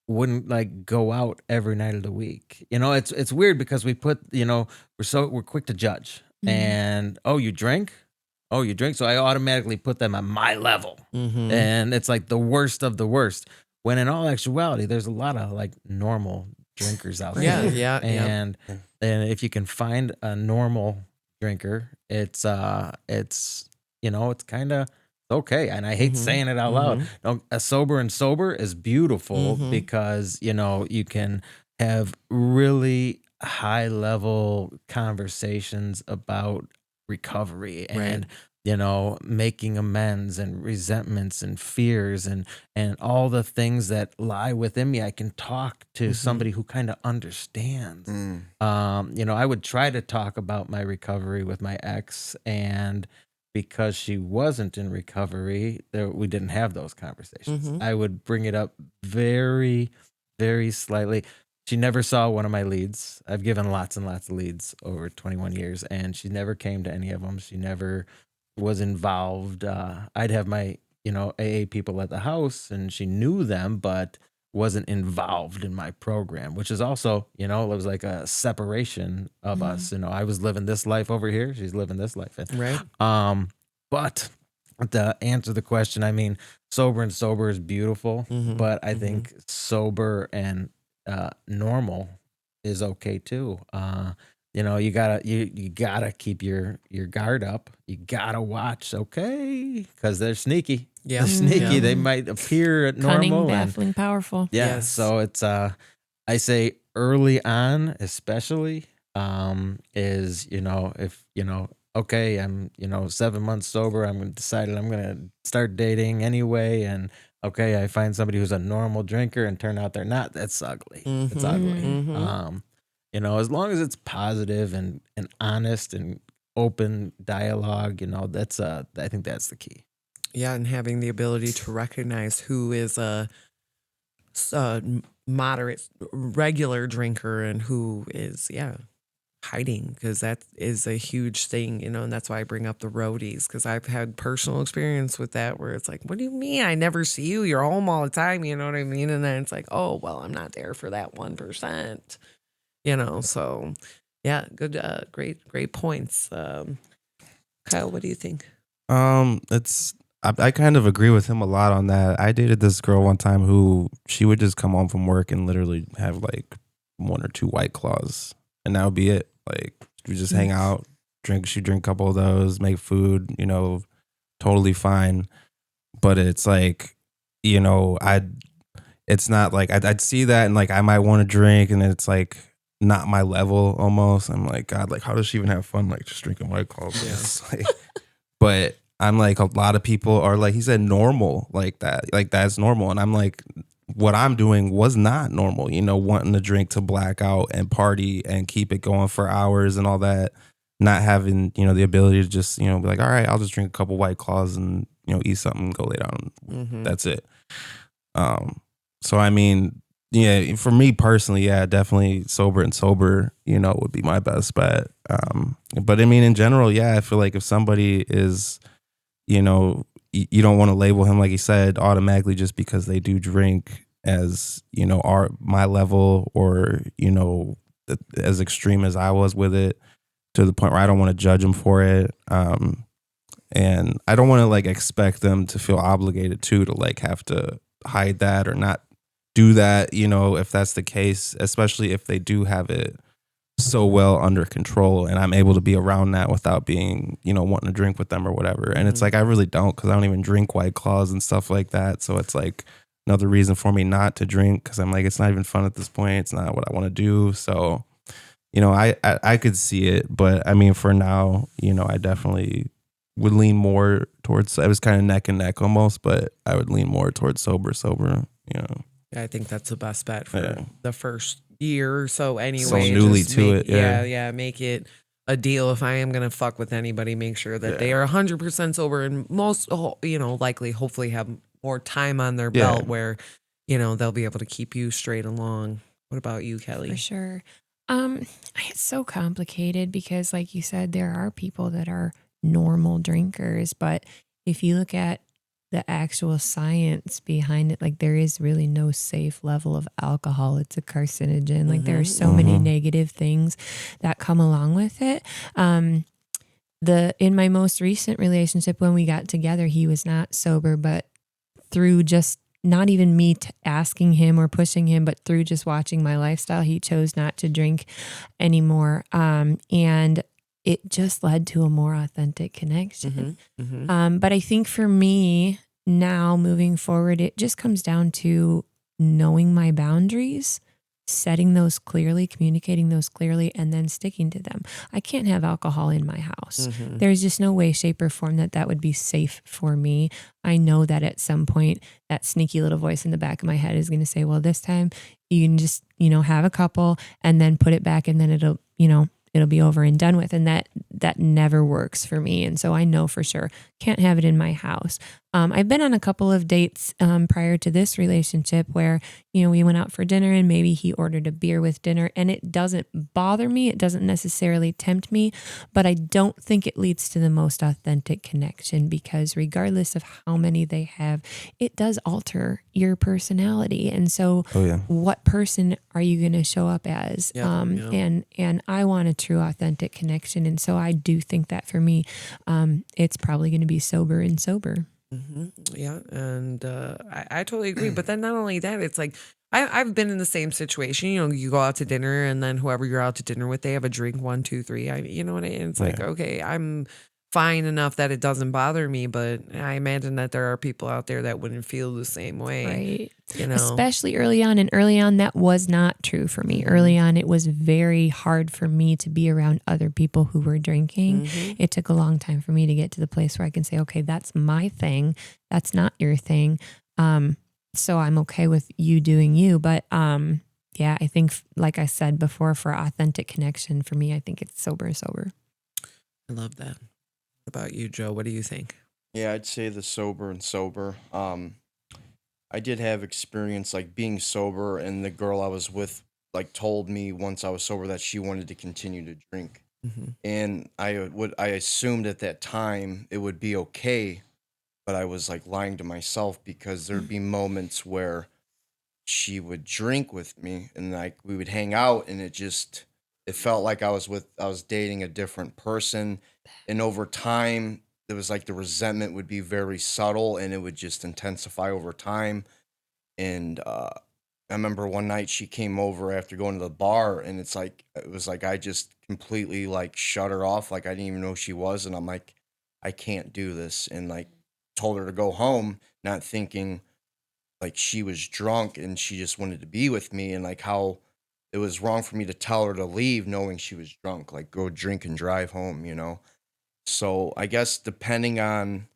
wouldn't like go out every night of the week. It's weird, because we put, we're quick to judge, and you drink. Oh, you drink? So I automatically put them at my level. And it's like the worst of the worst. When in all actuality, there's a lot of like normal drinkers out there. Yeah. And if you can find a normal drinker, it's kind of okay. And I hate saying it out loud. No, a sober and sober is beautiful, because, you can have really high level conversations about recovery, and making amends and resentments and fears and all the things that lie within me. I can talk to somebody who kind of understands. I would try to talk about my recovery with my ex, and because she wasn't in recovery, we didn't have those conversations. I would bring it up very, very slightly. She never saw one of my leads. I've given lots and lots of leads over 21 years, and she never came to any of them. She never was involved. I'd have my, AA people at the house, and she knew them, but wasn't involved in my program, which is also, it was like a separation of us. I was living this life over here. She's living this life. Right. But to answer the question, I mean, sober and sober is beautiful, but I think sober and normal is okay too. You gotta keep your guard up. You gotta watch, okay, because they're sneaky. Yeah. They're sneaky. Yeah. They might appear at Cunning, normal, baffling, powerful. yeah. Yes. So it's I say early on, especially, is if okay, I'm 7 months sober. I'm decided I'm gonna start dating anyway, and okay, I find somebody who's a normal drinker and turn out they're not. That's ugly. It's ugly. As long as it's positive and honest and open dialogue, that's I think that's the key. Yeah, and having the ability to recognize who is a moderate, regular drinker and who is, hiding, because that is a huge thing, and that's why I bring up the roadies, because I've had personal experience with that where it's like, what do you mean? I never see you. You're home all the time. You know what I mean? And then it's like, oh, well, I'm not there for that 1%, so yeah, good, great points. Kyle, what do you think? I kind of agree with him a lot on that. I dated this girl one time who she would just come home from work and literally have like 1 or 2 White Claws, and that would be it. Like, we just hang out, she'd drink a couple of those, make food, totally fine. But it's like, it's not like I'd see that and like I might want to drink, and it's like not my level almost. I'm like, God, like how does she even have fun like just drinking White Claws? Yeah. It's like, but I'm like, a lot of people are like, he said normal like that. Like that's normal. And I'm like, what I'm doing was not normal, wanting to drink to black out and party and keep it going for hours and all that. Not having, the ability to just, be like, all right, I'll just drink a couple White Claws and, eat something and go lay down. That's it. So, I mean, yeah, for me personally, yeah, definitely sober and sober, would be my best bet. But I mean, in general, yeah, I feel like if somebody is, you don't want to label him, like he said, automatically just because they do drink as, my level or, as extreme as I was with it, to the point where I don't want to judge them for it. And I don't want to like expect them to feel obligated to like have to hide that or not do that, if that's the case, especially if they do have it so well under control and I'm able to be around that without being, wanting to drink with them or whatever. And it's like, I really don't, because I don't even drink White Claws and stuff like that. So it's like another reason for me not to drink, because I'm like, it's not even fun at this point. It's not what I want to do. So, I could see it, but I mean, for now, I definitely would lean more towards, it was kind of neck and neck almost, but I would lean more towards sober. Yeah, I think that's the best bet for the first year or so anyway. So newly to it. Yeah, make it a deal. If I am going to fuck with anybody, make sure that they are 100% sober, and most, likely, hopefully have more time on their belt where, they'll be able to keep you straight along. What about you, Kelly? For sure. It's so complicated because, like you said, there are people that are normal drinkers, but if you look at the actual science behind it, like there is really no safe level of alcohol. It's a carcinogen. Like there are so many negative things that come along with it. In my most recent relationship, when we got together, he was not sober, but through just not even me asking him or pushing him, but through just watching my lifestyle, he chose not to drink anymore. And it just led to a more authentic connection. But I think for me now moving forward, it just comes down to knowing my boundaries. setting those clearly, communicating those clearly, and then sticking to them. I can't have alcohol in my house. There's just no way, shape, or form that would be safe for me. I know that at some point, that sneaky little voice in the back of my head is going to say, well, this time you can just, have a couple and then put it back, and then it'll be over and done with. And that never works for me. And so I know for sure can't have it in my house. I've been on a couple of dates prior to this relationship where, we went out for dinner and maybe he ordered a beer with dinner, and it doesn't bother me. It doesn't necessarily tempt me, but I don't think it leads to the most authentic connection, because regardless of how many they have, it does alter your personality. And so what person are you going to show up as? And I want a true authentic connection. And so I do think that for me, it's probably going to be sober and sober. Yeah. And I totally agree. But then not only that, it's like, I've been in the same situation. You go out to dinner, and then whoever you're out to dinner with, they have a drink, 1, 2, 3. You know what I mean? It's like, okay, I'm fine enough that it doesn't bother me, but I imagine that there are people out there that wouldn't feel the same way. Right. Especially early on. And early on, that was not true for me. Early on, it was very hard for me to be around other people who were drinking. It took a long time for me to get to the place where I can say, okay, that's my thing. That's not your thing. So I'm okay with you doing you. But I think, like I said before, for authentic connection, for me, I think it's sober. I love that. What about you, Joe? What do you think? Yeah, I'd say the sober and sober. I did have experience like being sober, and the girl I was with like told me once I was sober that she wanted to continue to drink. And I assumed at that time it would be okay, but I was like lying to myself, because there'd be moments where she would drink with me, and like we would hang out, and it felt like I was dating a different person. And over time, there was like the resentment would be very subtle, and it would just intensify over time. And I remember one night she came over after going to the bar, and it was like I just completely like shut her off, like I didn't even know who she was, and I'm like, I can't do this, and like told her to go home, not thinking like she was drunk and she just wanted to be with me, and like how it was wrong for me to tell her to leave knowing she was drunk, like go drink and drive home. So I guess depending on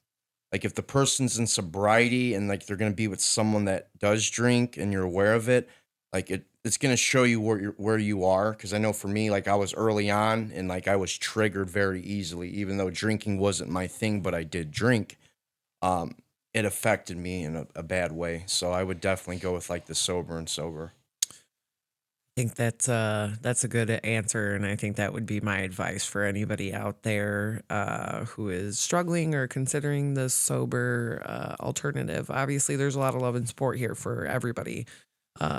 like if the person's in sobriety and like they're gonna be with someone that does drink and you're aware of it, like it's gonna show you where you are. Because I know for me, like I was early on and like I was triggered very easily, even though drinking wasn't my thing, but I did drink. It affected me in a bad way. So I would definitely go with like the sober and sober. I think that's a good answer, and I think that would be my advice for anybody out there who is struggling or considering the sober alternative. Obviously, there's a lot of love and support here for everybody.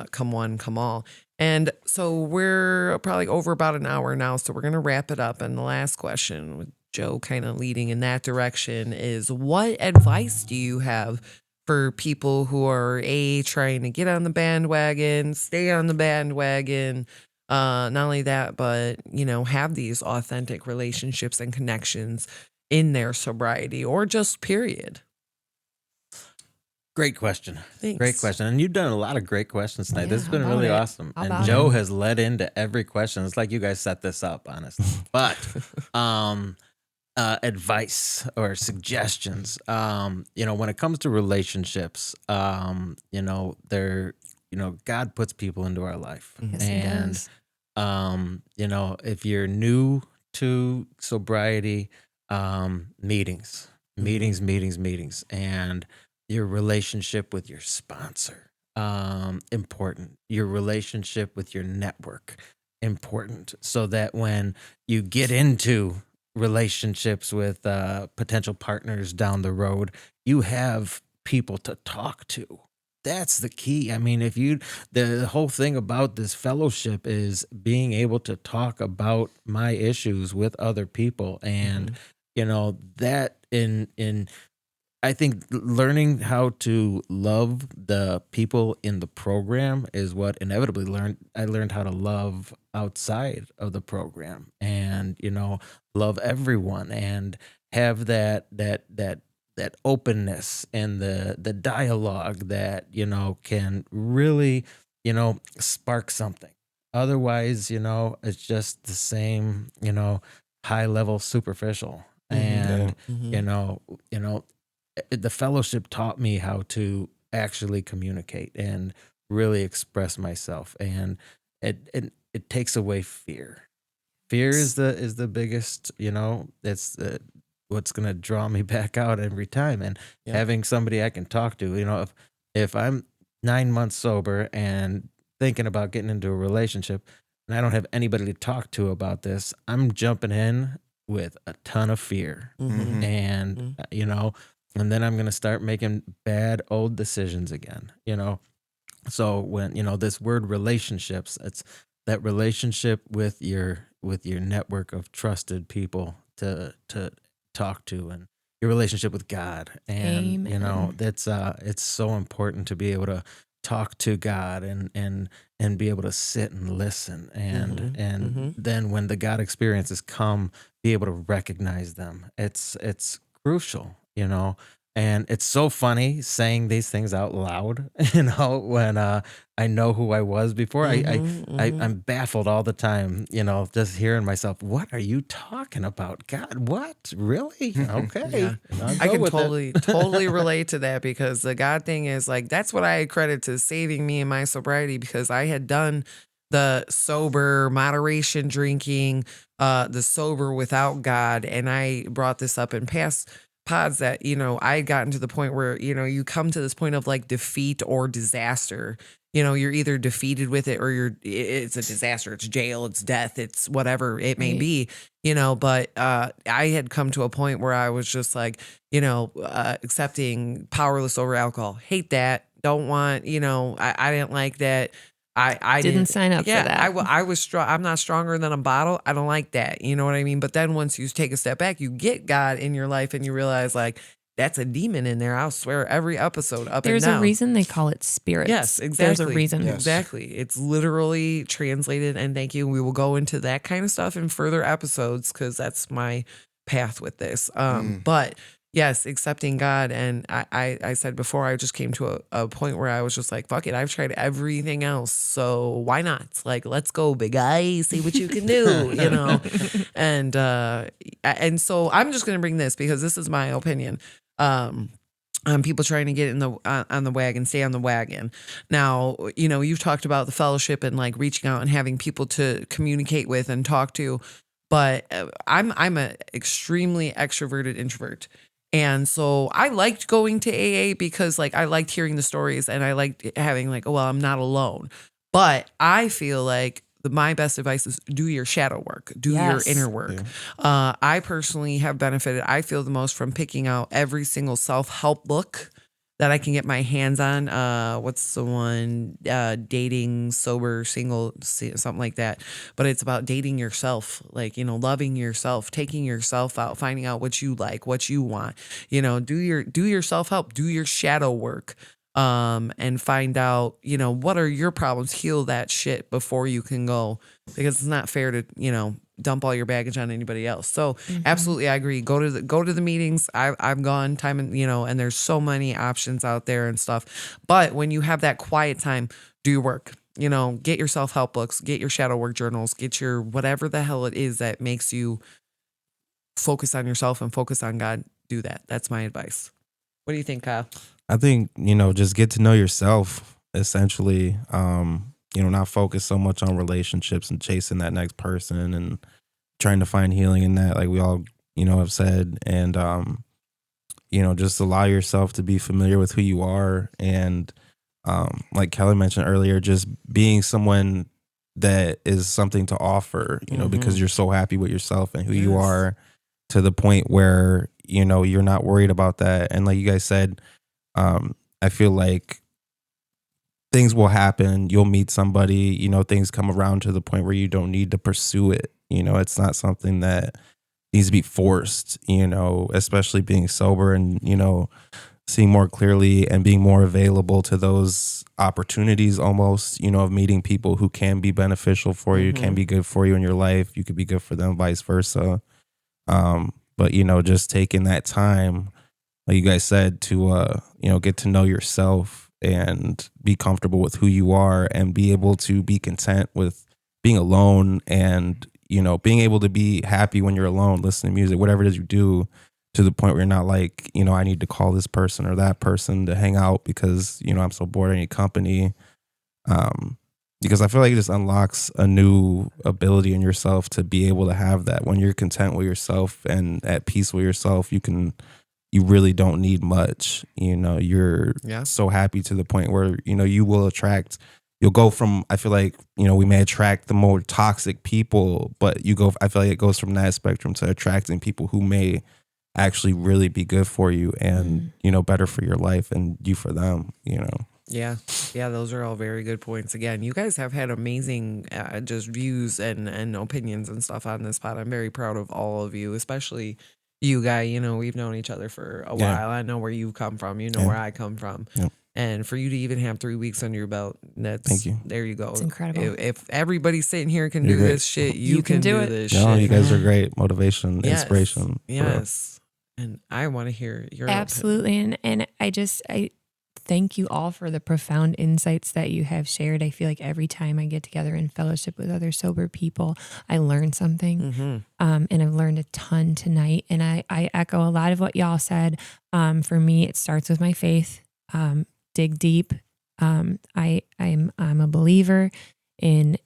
Come one, come all. And so we're probably over about an hour now, so we're gonna wrap it up. And the last question, with Joe kind of leading in that direction, is what advice do you have for people who are trying to get on the bandwagon, stay on the bandwagon, not only that, but have these authentic relationships and connections in their sobriety, or just period? Great question. Thanks. Great question. And you've done a lot of great questions tonight. Yeah, This has been how really about it? awesome. How And about Joe it? has led into every question. It's like you guys set this up, honestly. But advice or suggestions, when it comes to relationships, God puts people into our life. Yes, he And does. if you're new to sobriety, meetings, and your relationship with your sponsor, important. Your relationship with your network, important. So that when you get into relationships with potential partners down the road, you have people to talk to. That's the key. I mean, the whole thing about this fellowship is being able to talk about my issues with other people. And, that I think learning how to love the people in the program is what inevitably I learned how to love outside of the program, and love everyone, and have that openness and the dialogue that can really spark something. Otherwise, it's just the same, high level superficial. And, the fellowship taught me how to actually communicate and really express myself. And it takes away fear. Fear is the biggest, it's what's going to draw me back out every time. And having somebody I can talk to, if I'm 9 months sober and thinking about getting into a relationship and I don't have anybody to talk to about this, I'm jumping in with a ton of fear. And, and then I'm going to start making bad old decisions again, So when, this word relationships, it's that relationship with your network of trusted people to talk to, and your relationship with God. And Amen. that's it's so important to be able to talk to God and be able to sit and listen, and then when the God experiences come, be able to recognize them. It's crucial, and it's so funny saying these things out loud, when I know who I was before. I'm baffled all the time, just hearing myself. What are you talking about? God, what? Really? Okay. Yeah. I'll I go can with it. totally relate to that, because the God thing is like, that's what I credit to saving me in my sobriety, because I had done the sober moderation drinking, the sober without God. And I brought this up in past pods that, I had gotten to the point where, you come to this point of like defeat or disaster. You're either defeated with it, or it's a disaster. It's jail, it's death, it's whatever it may Right. be, but I had come to a point where I was just like, accepting powerless over alcohol. Hate that. Don't want, I didn't like that. I Didn't sign up for that. I was strong. I'm not stronger than a bottle. I don't like that. You know what I mean? But then once you take a step back, you get God in your life and you realize like, that's a demon in there. I'll swear every episode up There's and down. a reason they call it spirits. Yes, exactly. There's a reason. Yes. Exactly. It's literally translated. And thank you. We will go into that kind of stuff in further episodes, because that's my path with this. But yes, accepting God. And I said before, I just came to a point where I was just like, fuck it. I've tried everything else. So why not? Like, let's go, big guy. See what you can do, And so I'm just going to bring this because this is my opinion. On people trying to get in the on the wagon, stay on the wagon. Now, you've talked about the fellowship and like reaching out and having people to communicate with and talk to, but I'm an extremely extroverted introvert. And so I liked going to AA because like I liked hearing the stories and I liked having like, oh, well, I'm not alone. But I feel like my best advice is do your shadow work, do your Yes. inner work. I personally have benefited, I feel the most from picking out every single self-help book that I can get my hands on. What's the one? Dating, sober, single, something like that. But it's about dating yourself, like, loving yourself, taking yourself out, finding out what you like, what you want, do your self-help, do your shadow work. And find out, what are your problems, heal that shit before you can go, because it's not fair to, dump all your baggage on anybody else. So absolutely, I agree. Go to the meetings. I've gone time and, and there's so many options out there and stuff. But when you have that quiet time, do your work, get your self-help books, get your shadow work journals, get your whatever the hell it is that makes you focus on yourself and focus on God. Do that. That's my advice. What do you think, Kyle? I think, just get to know yourself, essentially. Not focus so much on relationships and chasing that next person and trying to find healing in that, like we all, have said. And, just allow yourself to be familiar with who you are. And like Kelly mentioned earlier, just being someone that is something to offer, because you're so happy with yourself and who you are, to the point where, you're not worried about that. And like you guys said, I feel like things will happen. You'll meet somebody, things come around to the point where you don't need to pursue it. It's not something that needs to be forced, especially being sober and, seeing more clearly and being more available to those opportunities almost, of meeting people who can be beneficial for you, can be good for you in your life. You could be good for them, vice versa. But, just taking that time, like you guys said, to, get to know yourself and be comfortable with who you are and be able to be content with being alone and, being able to be happy when you're alone, listening to music, whatever it is you do, to the point where you're not like, I need to call this person or that person to hang out because, I'm so bored, I need company. Because I feel like it just unlocks a new ability in yourself to be able to have that. When you're content with yourself and at peace with yourself, you really don't need much. You're so happy to the point where, you'll go from, I feel like, we may attract the more toxic people, but I feel like it goes from that spectrum to attracting people who may actually really be good for you and, better for your life and you for them, Yeah. Yeah, those are all very good points. Again, you guys have had amazing just views and opinions and stuff on this pod. I'm very proud of all of you, especially you, Guy. We've known each other for a while. I know where you come from. You know where I come from. Yep. And for you to even have 3 weeks under your belt, Thank you. There you go. It's incredible. If everybody sitting here can You're do great. this shit, you can do this No, shit. you guys are great. Motivation, Yes. inspiration. Yes. And I want to hear your Absolutely. And I thank you all for the profound insights that you have shared. I feel like every time I get together in fellowship with other sober people, I learn something. Mm-hmm. And I've learned a ton tonight. And I echo a lot of what y'all said. For me, it starts with my faith. Dig deep. I'm a believer in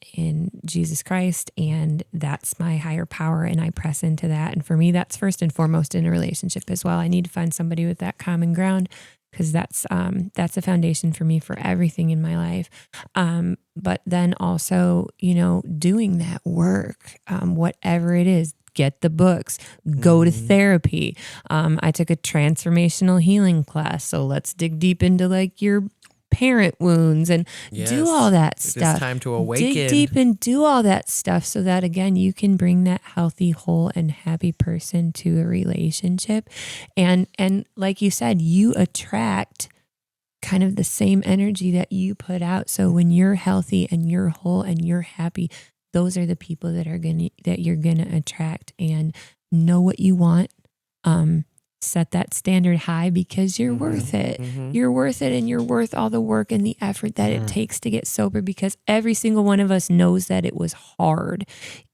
Jesus Christ, and that's my higher power, and I press into that. And for me, that's first and foremost in a relationship as well. I need to find somebody with that common ground, because that's a foundation for me for everything in my life. But then also, doing that work, whatever it is, get the books, go to therapy. I took a transformational healing class. So let's dig deep into like your parent wounds and do all that stuff. It's time to awaken. Dig deep and do all that stuff so that, again, you can bring that healthy, whole, and happy person to a relationship. And like you said, you attract kind of the same energy that you put out. So when you're healthy and you're whole and you're happy, those are the people that you're gonna attract. And know what you want. Set that standard high, because you're worth it. You're worth it, and you're worth all the work and the effort that it takes to get sober, because every single one of us knows that it was hard.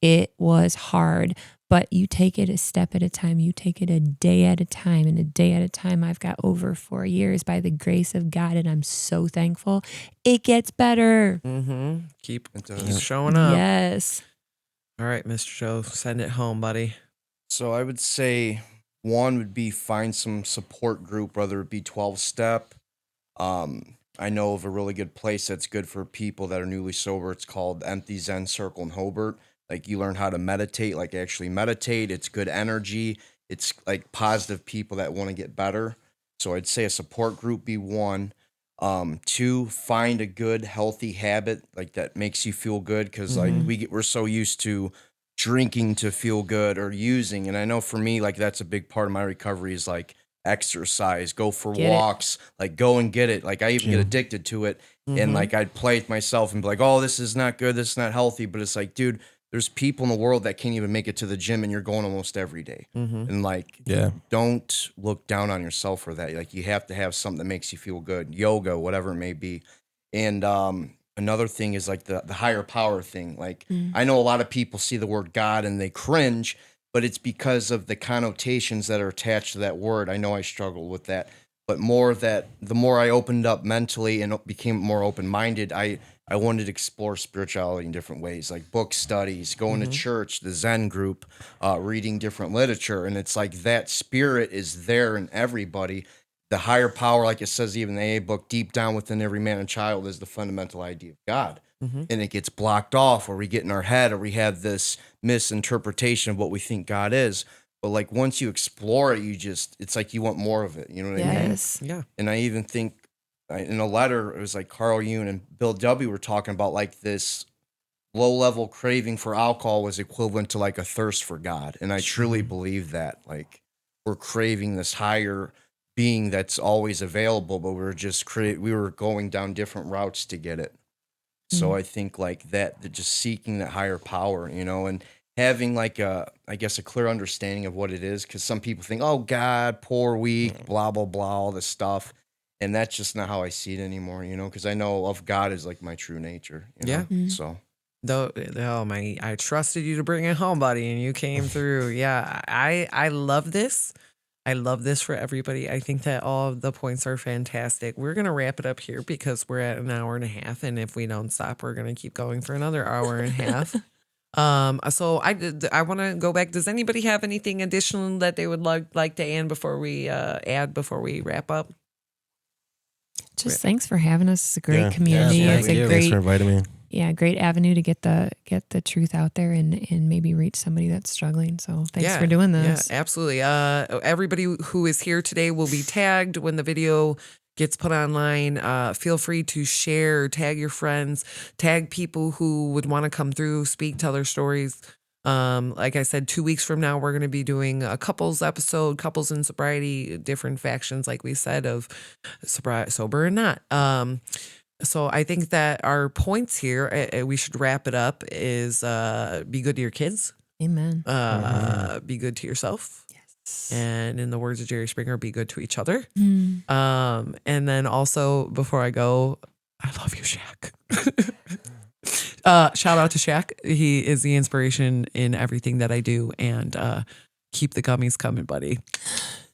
It was hard, but you take it a step at a time. You take it a day at a time, and a day at a time. I've got over 4 years by the grace of God, and I'm so thankful. It gets better. Keep showing up. Yes. All right, Mr. Joe, send it home, buddy. So I would say one would be find some support group, whether it be 12-step. I know of a really good place that's good for people that are newly sober. It's called Empty Zen Circle in Hobart. Like, you learn how to meditate, like actually meditate. It's good energy. It's like positive people that want to get better. So I'd say a support group be one. Two, find a good, healthy habit like that makes you feel good, because like we're so used to drinking to feel good or using. And I know for me, like, that's a big part of my recovery is like exercise, go for walks, like go and get it. Like, I even get addicted to it. And like, I'd play it myself and be like, oh, this is not good, this is not healthy. But it's like, dude, there's people in the world that can't even make it to the gym, and you're going almost every day. And like, don't look down on yourself for that. Like, you have to have something that makes you feel good, yoga, whatever it may be. And another thing is like the higher power thing. Like, I know a lot of people see the word God and they cringe, but it's because of the connotations that are attached to that word. I know I struggled with that, but the more I opened up mentally and became more open-minded, I wanted to explore spirituality in different ways, like book studies, going to church, the Zen group, reading different literature. And it's like that spirit is there in everybody. The higher power, like it says even in the AA book, deep down within every man and child is the fundamental idea of God. And it gets blocked off, or we get in our head, or we have this misinterpretation of what we think God is. But like, once you explore it, it's like you want more of it. You know what I mean? Yes. Yeah. And I even think in a letter, it was like Carl Jung and Bill W. were talking about like this low-level craving for alcohol was equivalent to like a thirst for God. And I truly believe that. Like, we're craving this higher being that's always available, but we were going down different routes to get it. So I think like that just seeking that higher power, and having like a clear understanding of what it is. Cause some people think, oh God, poor, weak, blah, blah, blah, all this stuff. And that's just not how I see it anymore, because I know of God is like my true nature, Yeah. So Though, oh my, I trusted you to bring it home, buddy, and you came through. Yeah, I love this. I love this for everybody. I think that all of the points are fantastic. We're gonna wrap it up here because we're at an hour and a half, and if we don't stop, we're gonna keep going for another hour and a half. So I want to go back. Does anybody have anything additional that they would like to add before we wrap up? Just thanks for having us. It's a great Yeah. community. Yeah, It's thank a you. Thanks for great, inviting me. great avenue to get the truth out there and maybe reach somebody that's struggling. So thanks for doing this. Yeah, absolutely. Everybody who is here today will be tagged when the video gets put online. Feel free to share, tag your friends, tag people who would want to come through, speak, tell their stories. Like I said, 2 weeks from now, we're going to be doing a couples episode, couples in sobriety, different factions, like we said, of sober and not. So I think that our points here, we should wrap it up, is be good to your kids. Amen. Be good to yourself. Yes. And in the words of Jerry Springer, be good to each other. Mm. And then also, before I go, I love you, Shaq. Shout out to Shaq. He is the inspiration in everything that I do. And keep the gummies coming, buddy.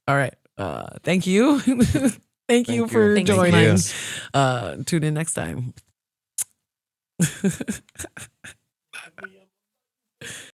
All right. Thank you. Thank you for Thanks so joining. much. Tune in next time.